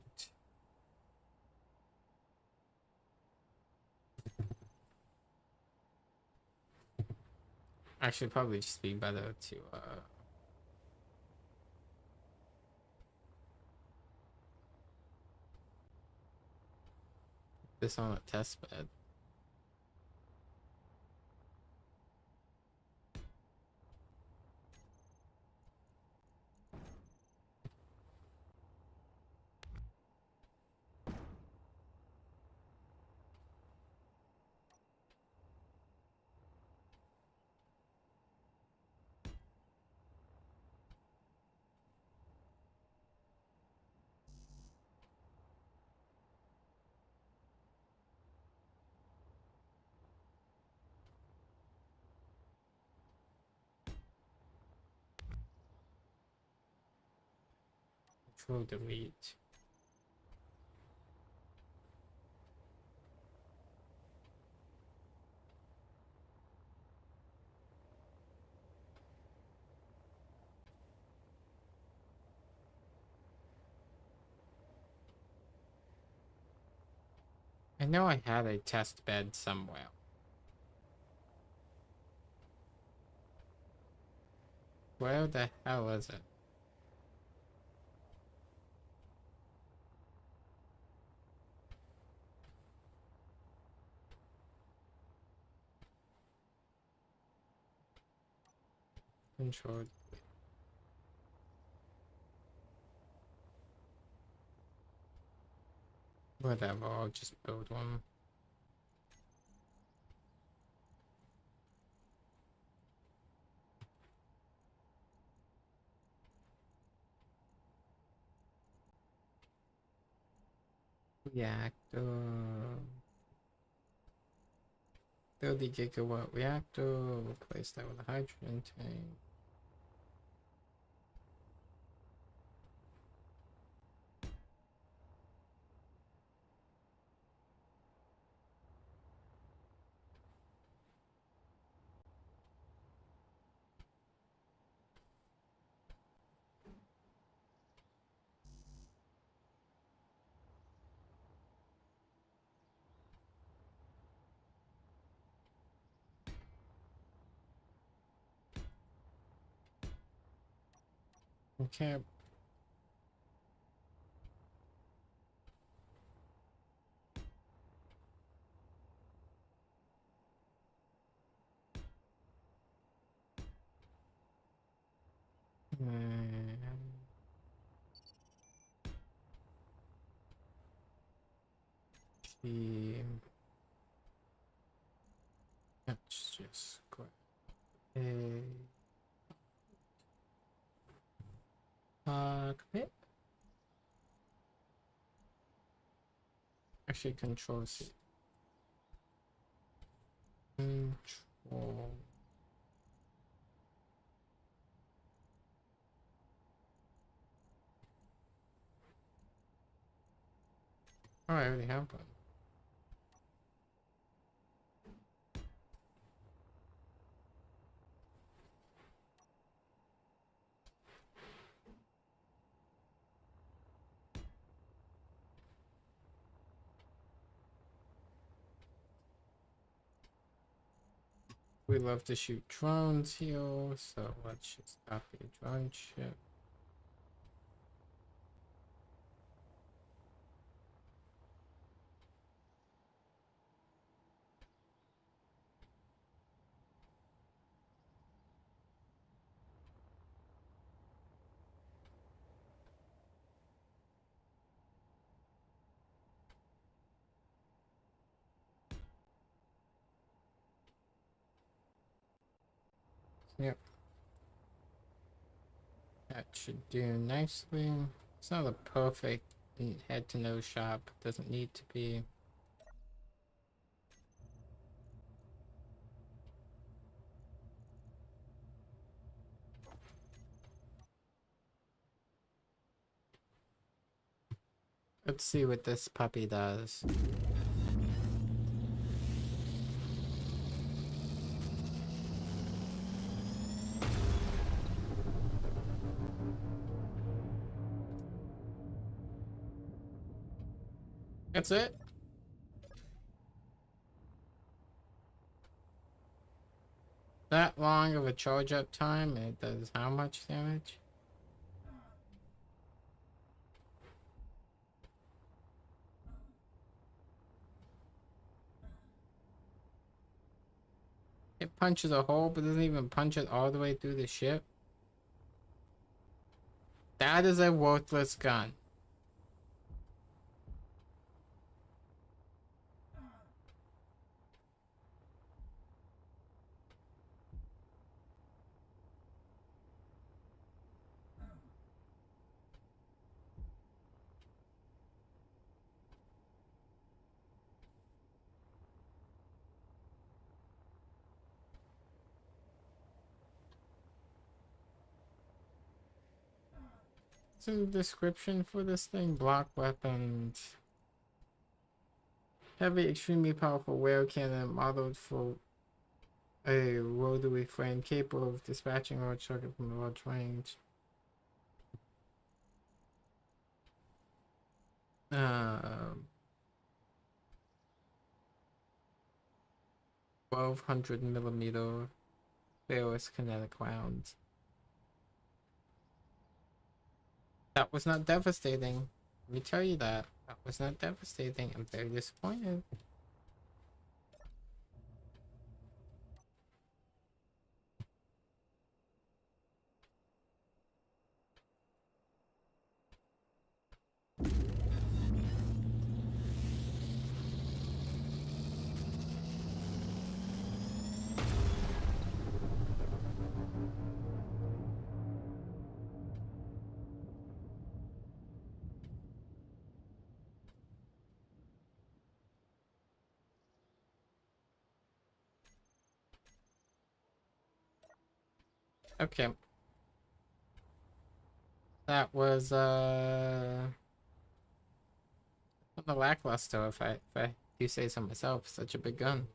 Actually, probably just be better to this on a test bed. Control delete. I know I had a test bed somewhere. Where the hell is it? Control. Whatever, I'll just build one. Reactor. 30 gigawatt reactor. Replace that with a hydrogen tank. Okay. The let's just go. Commit. Actually, control C. Control. Oh, I already have one. We love to shoot drones here, so let's just copy a drone ship. Yep. That should do nicely. It's not a perfect head to nose shop. It doesn't need to be. Let's see what this puppy does. That's it. That long of a charge up time, and it does how much damage? It punches a hole, but doesn't even punch it all the way through the ship. That is a worthless gun. What's in the description for this thing? Block weapons. Heavy, extremely powerful whale cannon modeled for a rotary frame capable of dispatching large target from a large range. 1200 millimeter ferrous kinetic rounds. That was not devastating. Let me tell you that. That was not devastating. I'm very disappointed. Okay. That was on the lackluster if I do say so myself. Such a big gun.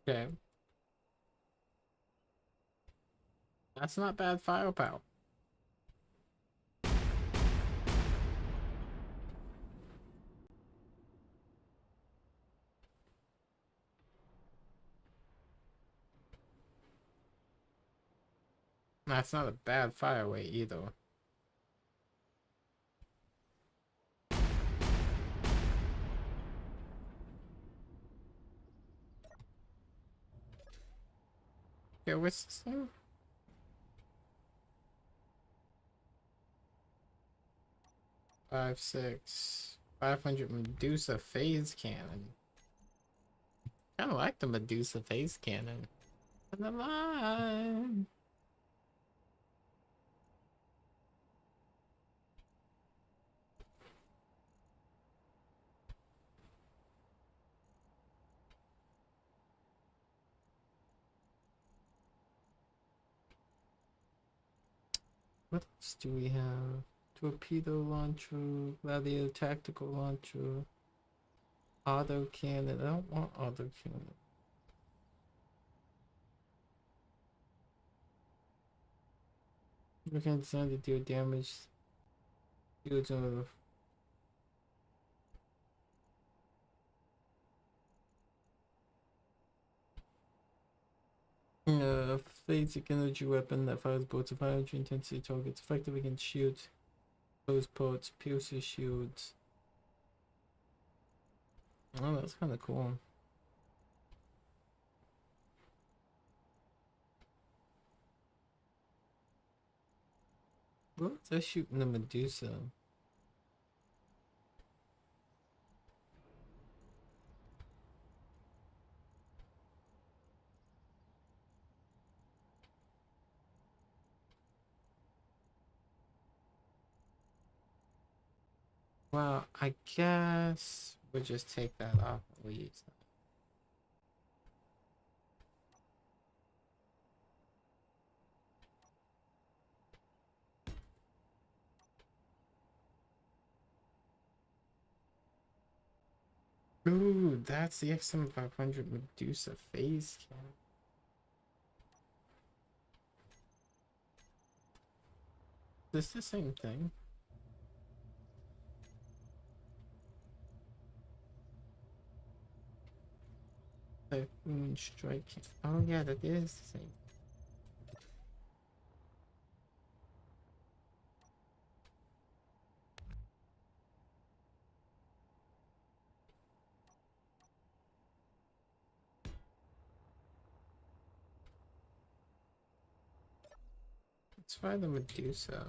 Okay. That's not bad firepower. That's not a bad fire weight either. Okay, what's this thing? 500 Medusa phase cannon. Kinda like the Medusa phase cannon. And the line. What else do we have? torpedo launcher, gladiator tactical launcher, auto cannon. I don't want auto cannon. We can design to deal damage. Shields on phasic energy weapon that fires bolts of high energy intensity targets, effective against shields, closed ports, pierces shields. Oh, that's kind of cool. What's that shooting the Medusa? Well, I guess we'll just take that off and we'll use that. Ooh, that's the XM500 Medusa phase cannon. Is this the same thing? Typhoon strike. Oh yeah, that is the same. Let's try the Medusa.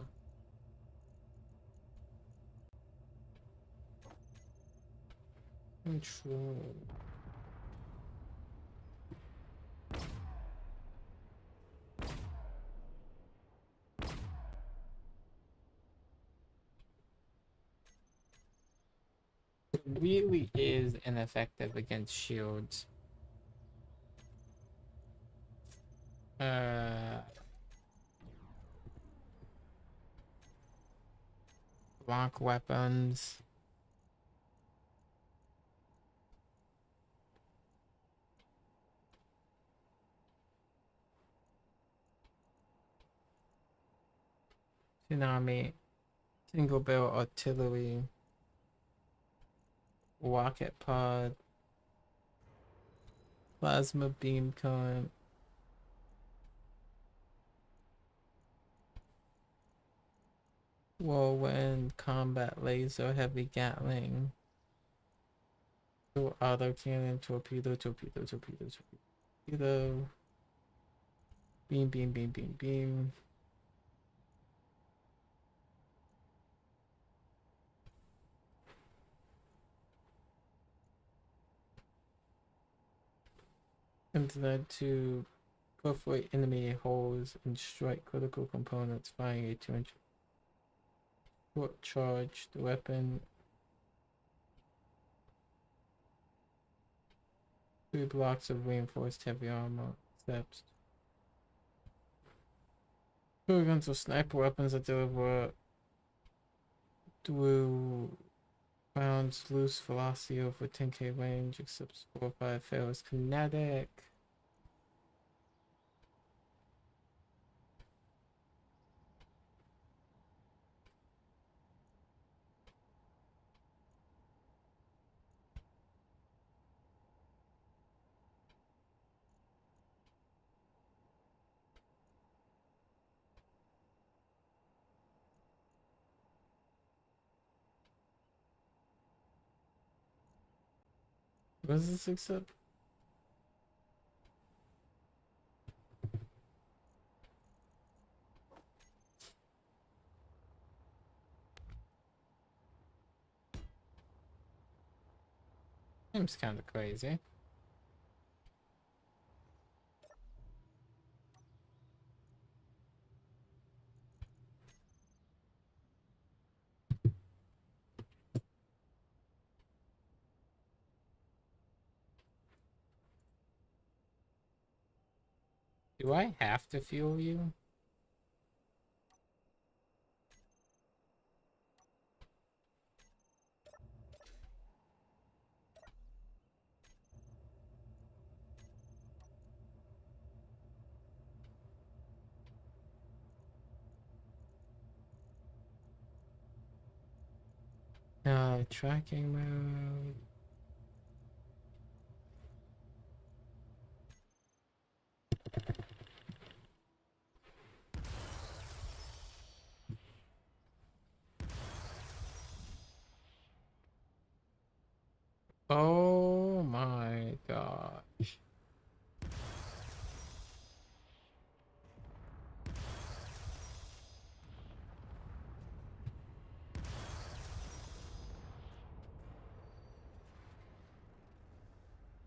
Control. It really is ineffective against shields. Block weapons. Tsunami. Single barrel artillery. Rocket pod. Plasma beam current. Whirlwind, combat laser, heavy gatling. Auto cannon, torpedo, torpedo, torpedo, torpedo. Beam, beam, beam, beam, beam. And then to perforate enemy holes and strike critical components, firing a 200 short charge. The weapon 3 blocks of reinforced heavy armor. Steps. 2 guns or sniper weapons that deliver through rounds, loose velocity over 10k range, except 4 or 5 fails kinetic. What does this accept? Seems kind of crazy. Do I have to fuel you? Tracking mode. Oh my gosh.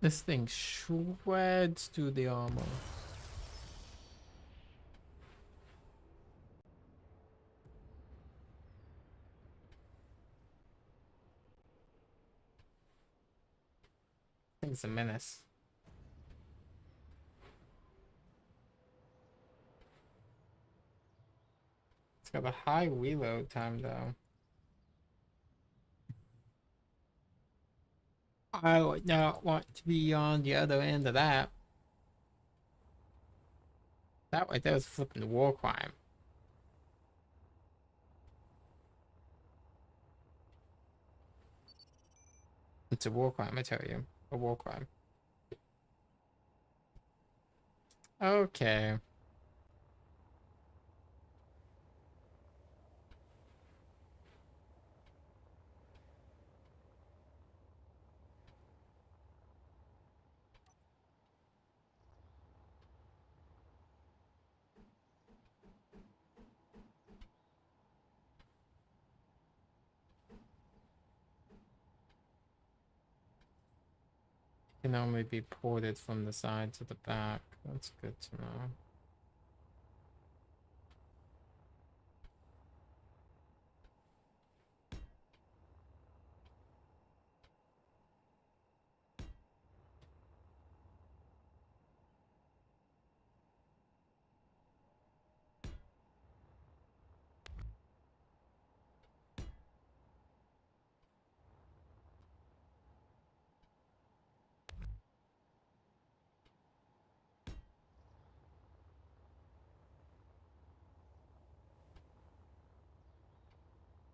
This thing shreds through the armor. Thing's a menace. It's got a high reload time though. I would not want to be on the other end of that. That right there was flipping war crime. It's a war crime, I tell you. A war crime. Okay. Can only be ported from the side to the back. That's good to know.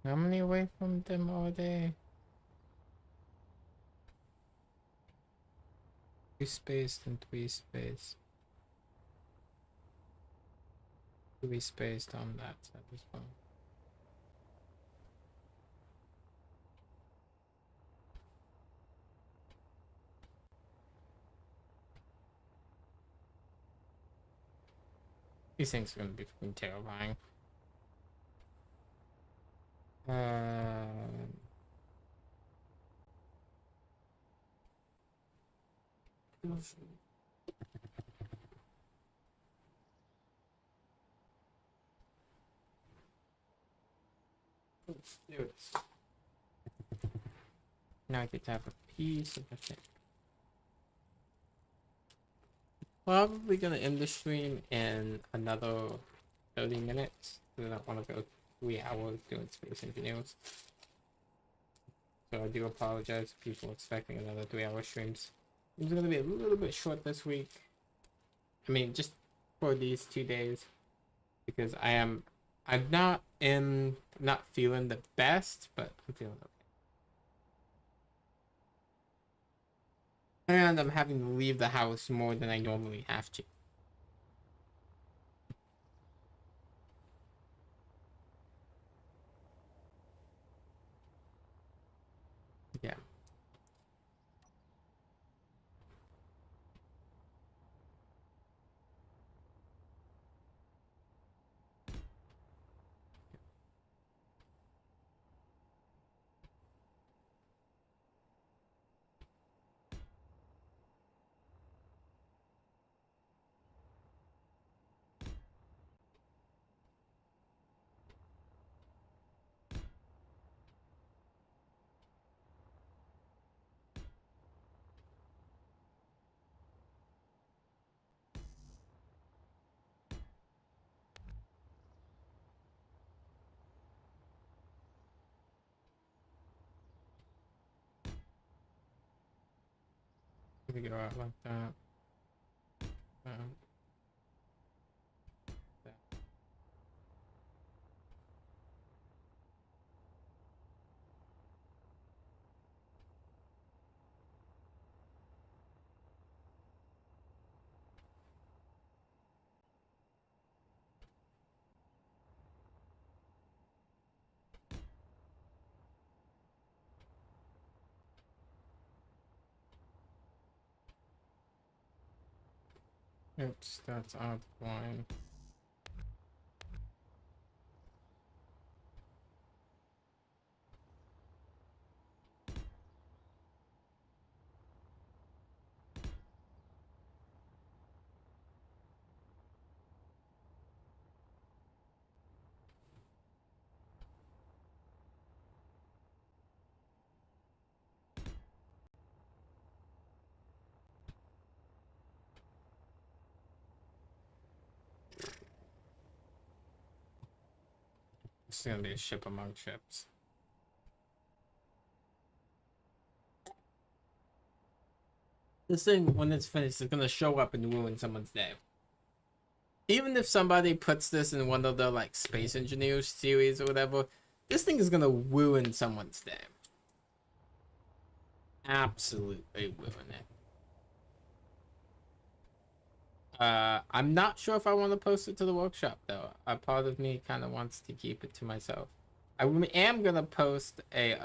How many away from them are they? 3 spaced and 3 spaced. 3 spaced on that side as well. These things are gonna be fucking terrifying. Let's do it. Now I get to have a piece of the thing. Probably gonna end the stream in another 30 minutes. I don't want to go 3 hours doing Space Engineers. So I do apologize if people expecting another 3-hour streams. It's gonna be a little bit short this week. I mean, just for these 2 days. Because I'm not feeling the best, but I'm feeling okay. And I'm having to leave the house more than I normally have to. Yeah. We go out like that. Oops, that's out of line. This is gonna be a ship among ships. This thing, when it's finished, is gonna show up and ruin someone's day. Even if somebody puts this in one of the like Space Engineers series or whatever, this thing is gonna ruin someone's day. Absolutely ruin it. I'm not sure if I want to post it to the workshop though. A part of me kind of wants to keep it to myself. I am gonna post a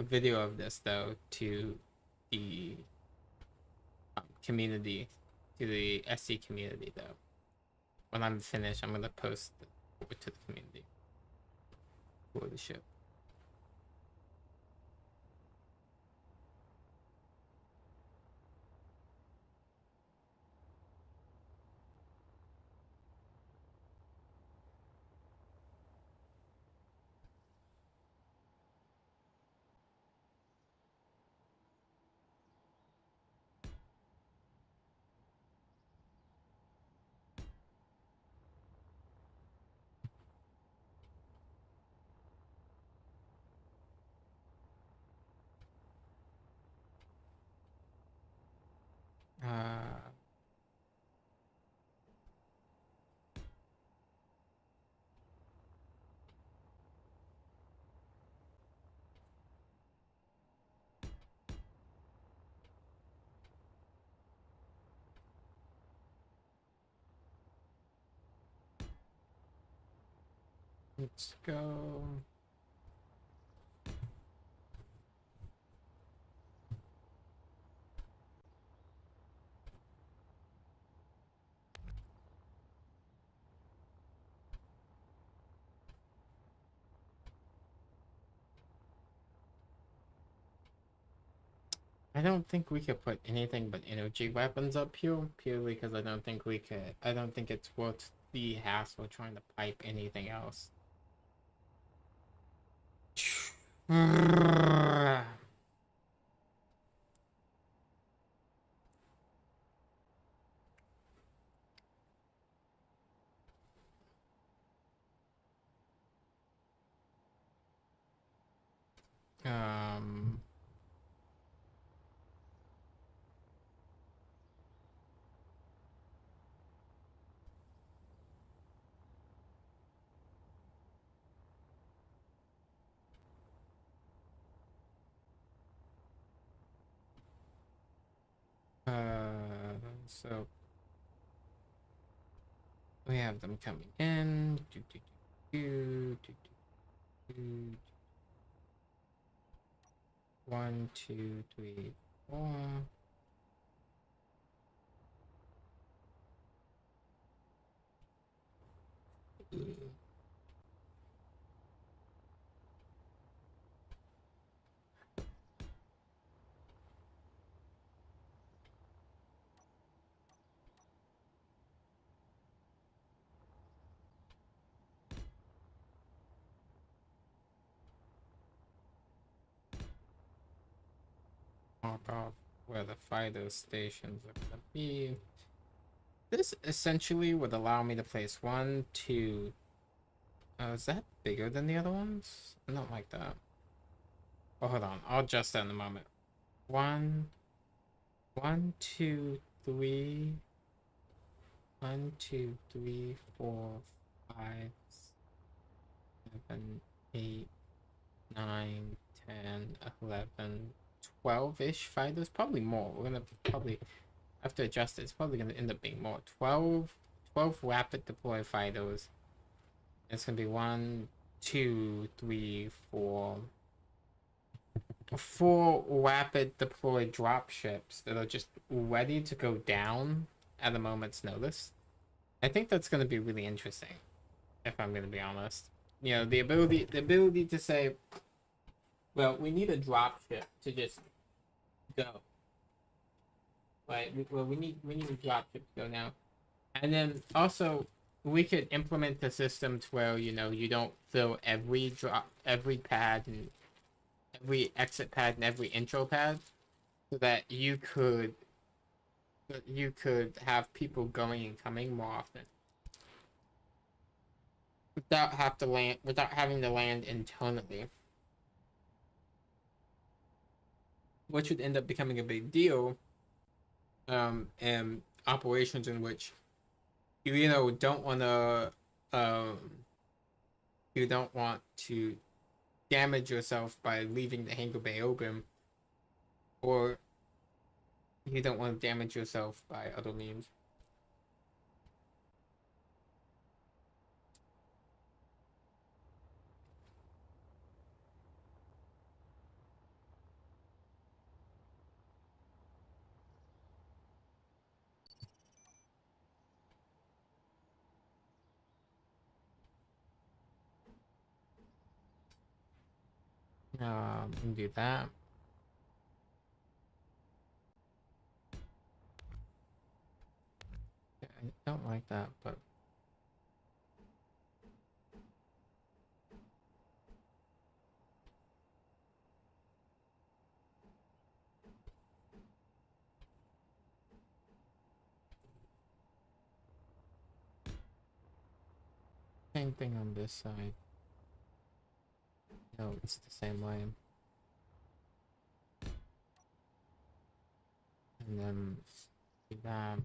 video of this though to the community, to the SC community though. When I'm finished, I'm gonna post it over to the community for the ship. Let's go. I don't think we could put anything but energy weapons up here, purely because I don't think we could. I don't think it's worth the hassle trying to pipe anything else. Um. So we have them coming in. One, two, three, four. Mark off where the fighter stations are gonna be. This essentially would allow me to place one, two. Is that bigger than the other ones? I don't like that. Oh, hold on. I'll adjust that in a moment. One, two, three. 1, 2, 3, 4, 5, 7, 8, 9, 10, 11, 12-ish fighters. Probably more. We're gonna probably have to adjust it. It's probably gonna end up being more. 12 rapid deploy fighters. It's gonna be 1, 2, 3, 4. 4 rapid deploy drop ships that are just ready to go down at a moment's notice. I think that's going to be really interesting, if I'm going to be honest. You know, the ability to say, well, we need a drop ship to just go. Right? We need a drop ship to go now. And then also we could implement a system to where, you know, you don't fill every pad and every exit pad and every intro pad, so that you could have people going and coming more often without having to land internally, which would end up becoming a big deal, and operations in which you know um you don't want to damage yourself by leaving the hangar bay open, or you don't want to damage yourself by other means. Do that. Yeah, I don't like that, but same thing on this side. No, it's the same way. And then do that.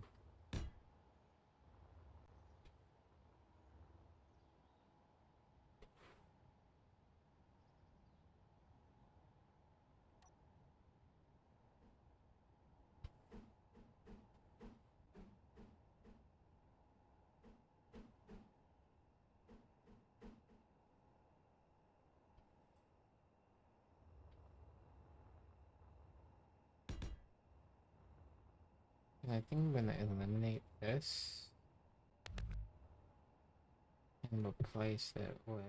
And I think I'm gonna eliminate this and replace it with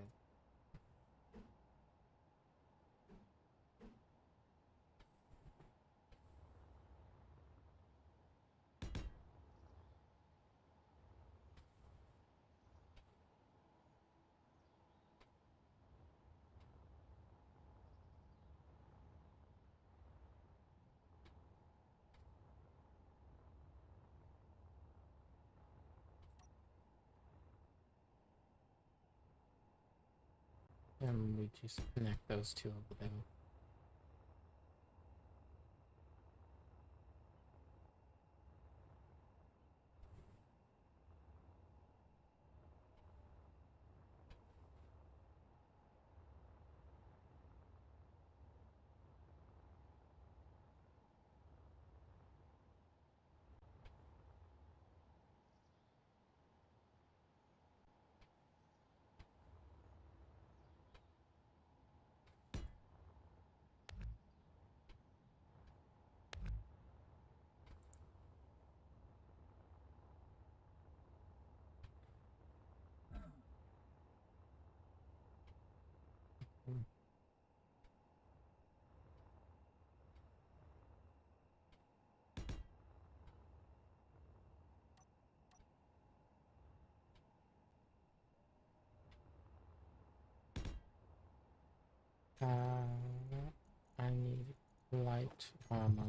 and we just connect those two over there. I need light armor.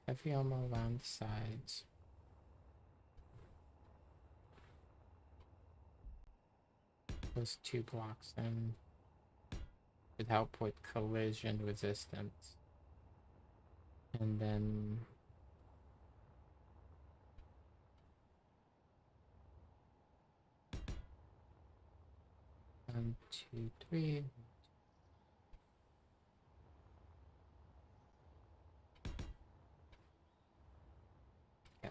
Heavy armor around the sides. Those two blocks then would help with collision resistance. And then 1, 2, 3. Yeah.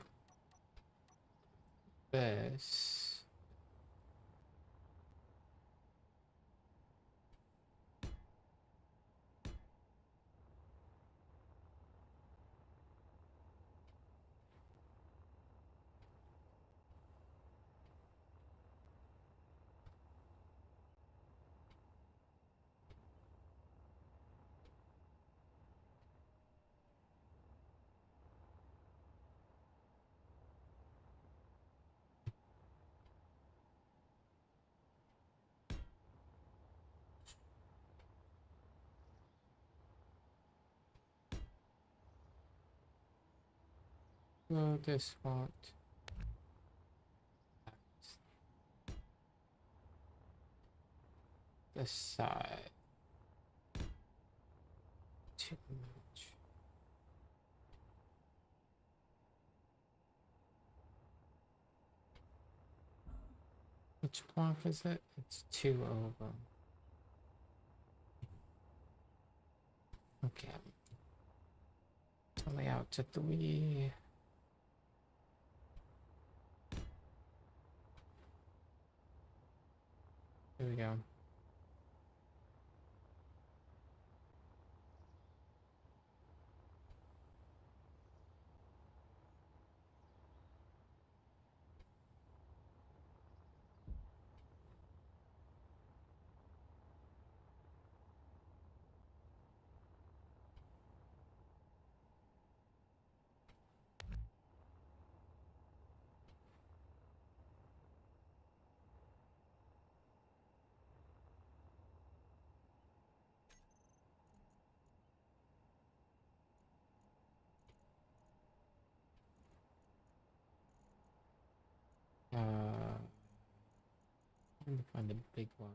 This. Oh, this font. This side. Too much. Which block is it? It's 2 over. Okay. It's only out to 3. Here we go. Trying to find a big one.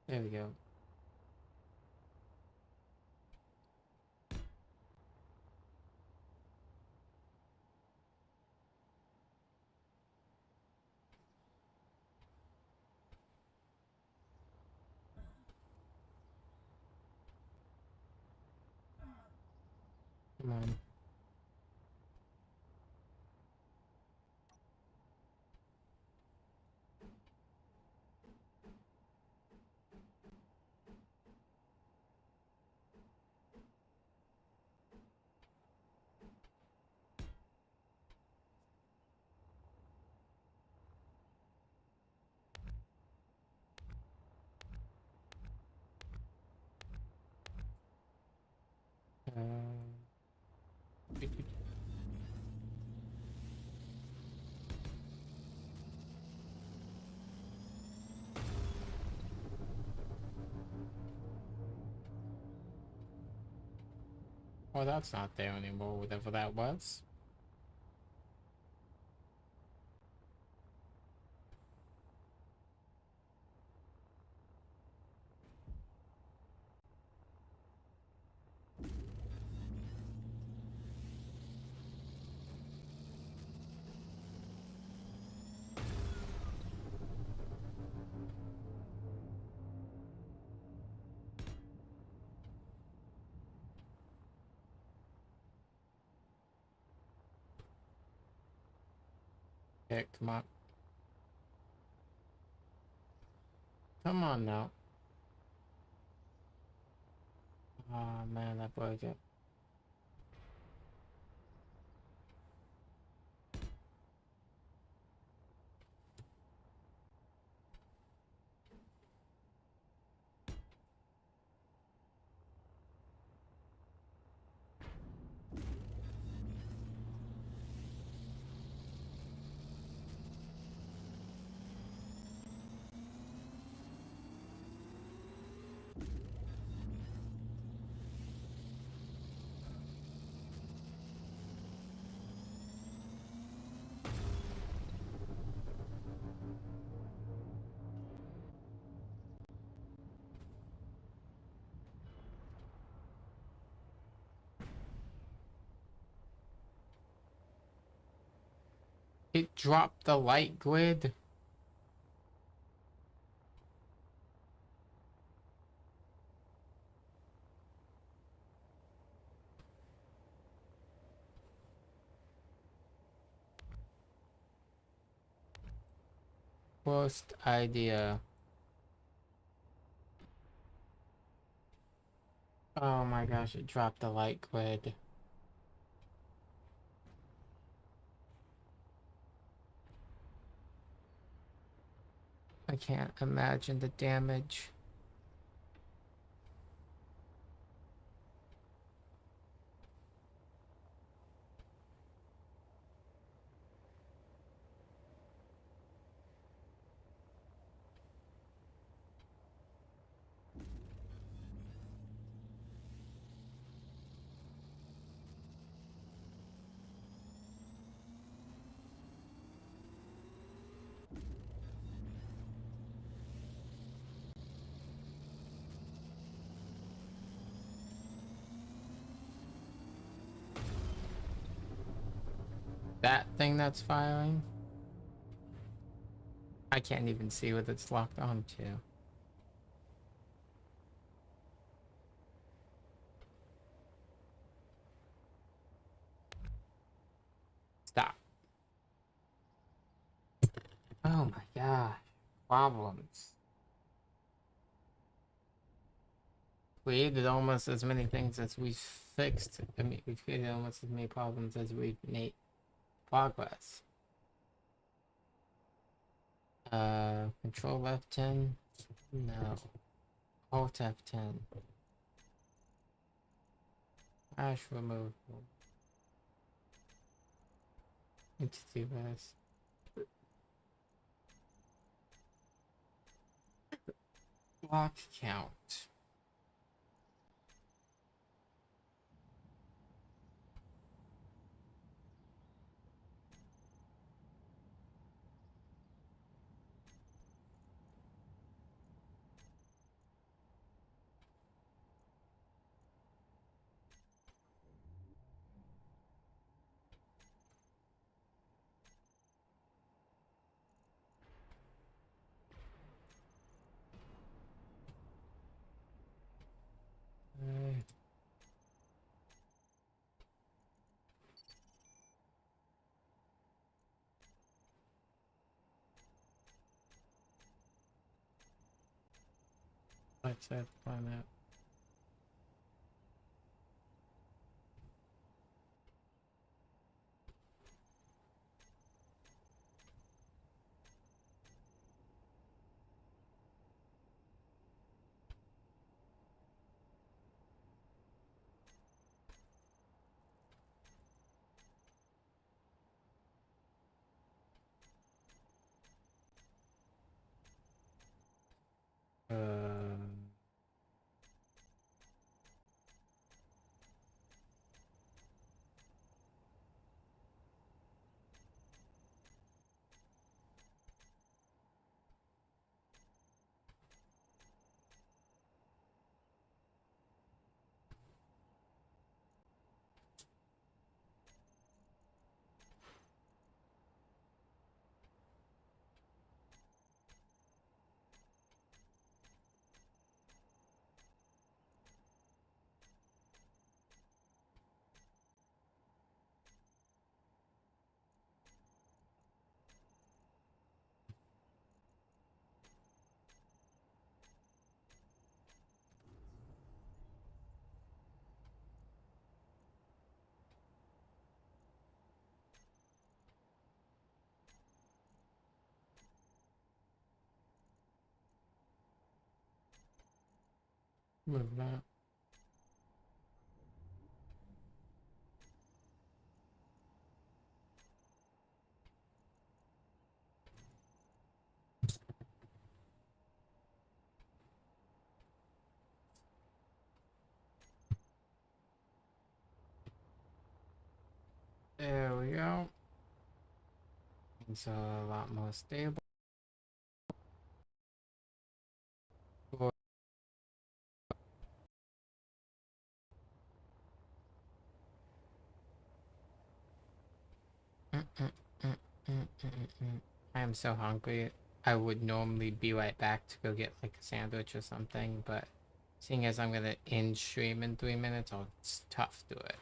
There we go. Come on. Oh, that's not there anymore, whatever that was. Okay, come on. Come on now. Oh man, that broke it. It dropped the light grid. Worst idea. Oh my gosh, it dropped the light grid. I can't imagine the damage. That thing that's firing? I can't even see what it's locked onto. Stop. Oh my gosh. Problems. We created almost as many things as we fixed. I mean, we've created almost as many problems as we've made progress. Control F10? No. Alt F10. Hash removal. Entity rest. Block count. Let's find out. Move that. There we go. It's a lot more stable. I am so hungry. I would normally be right back to go get like a sandwich or something, but seeing as I'm gonna end stream in 3 minutes, it's tough to it.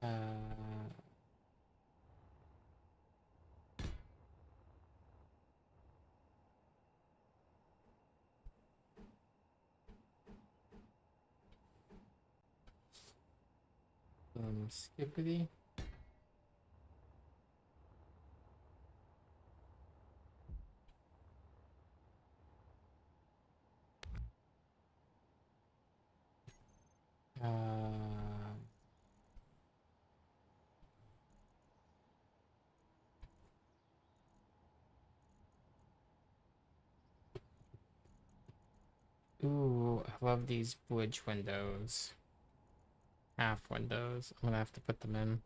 Uh, Skippity. Uh, ooh, I love these bridge windows. Half windows. I'm gonna have to put them in.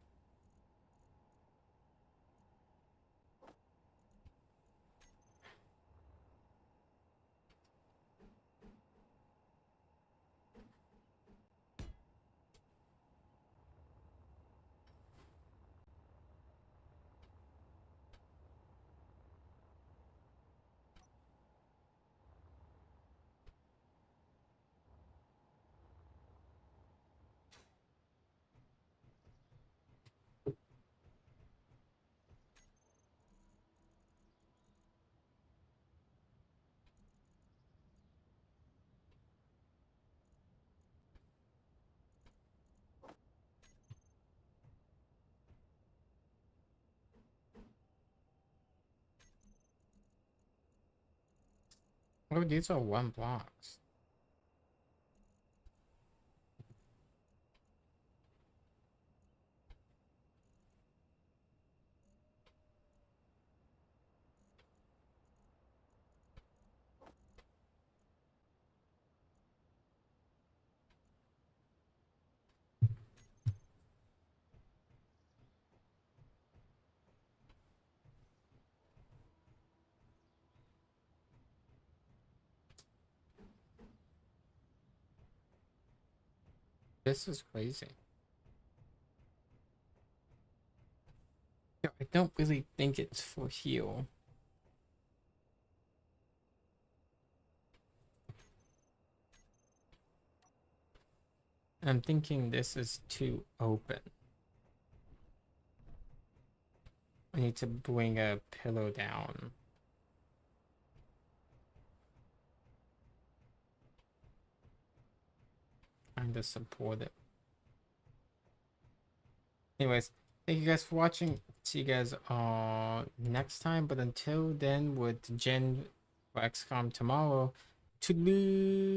Oh, these are 1 blocks. This is crazy. I don't really think it's for heal. I'm thinking this is too open. I need to bring a pillow down. Kind of support it. Anyways, thank you guys for watching. See you guys next time. But until then, with Jen for XCOM tomorrow. Toodaloo!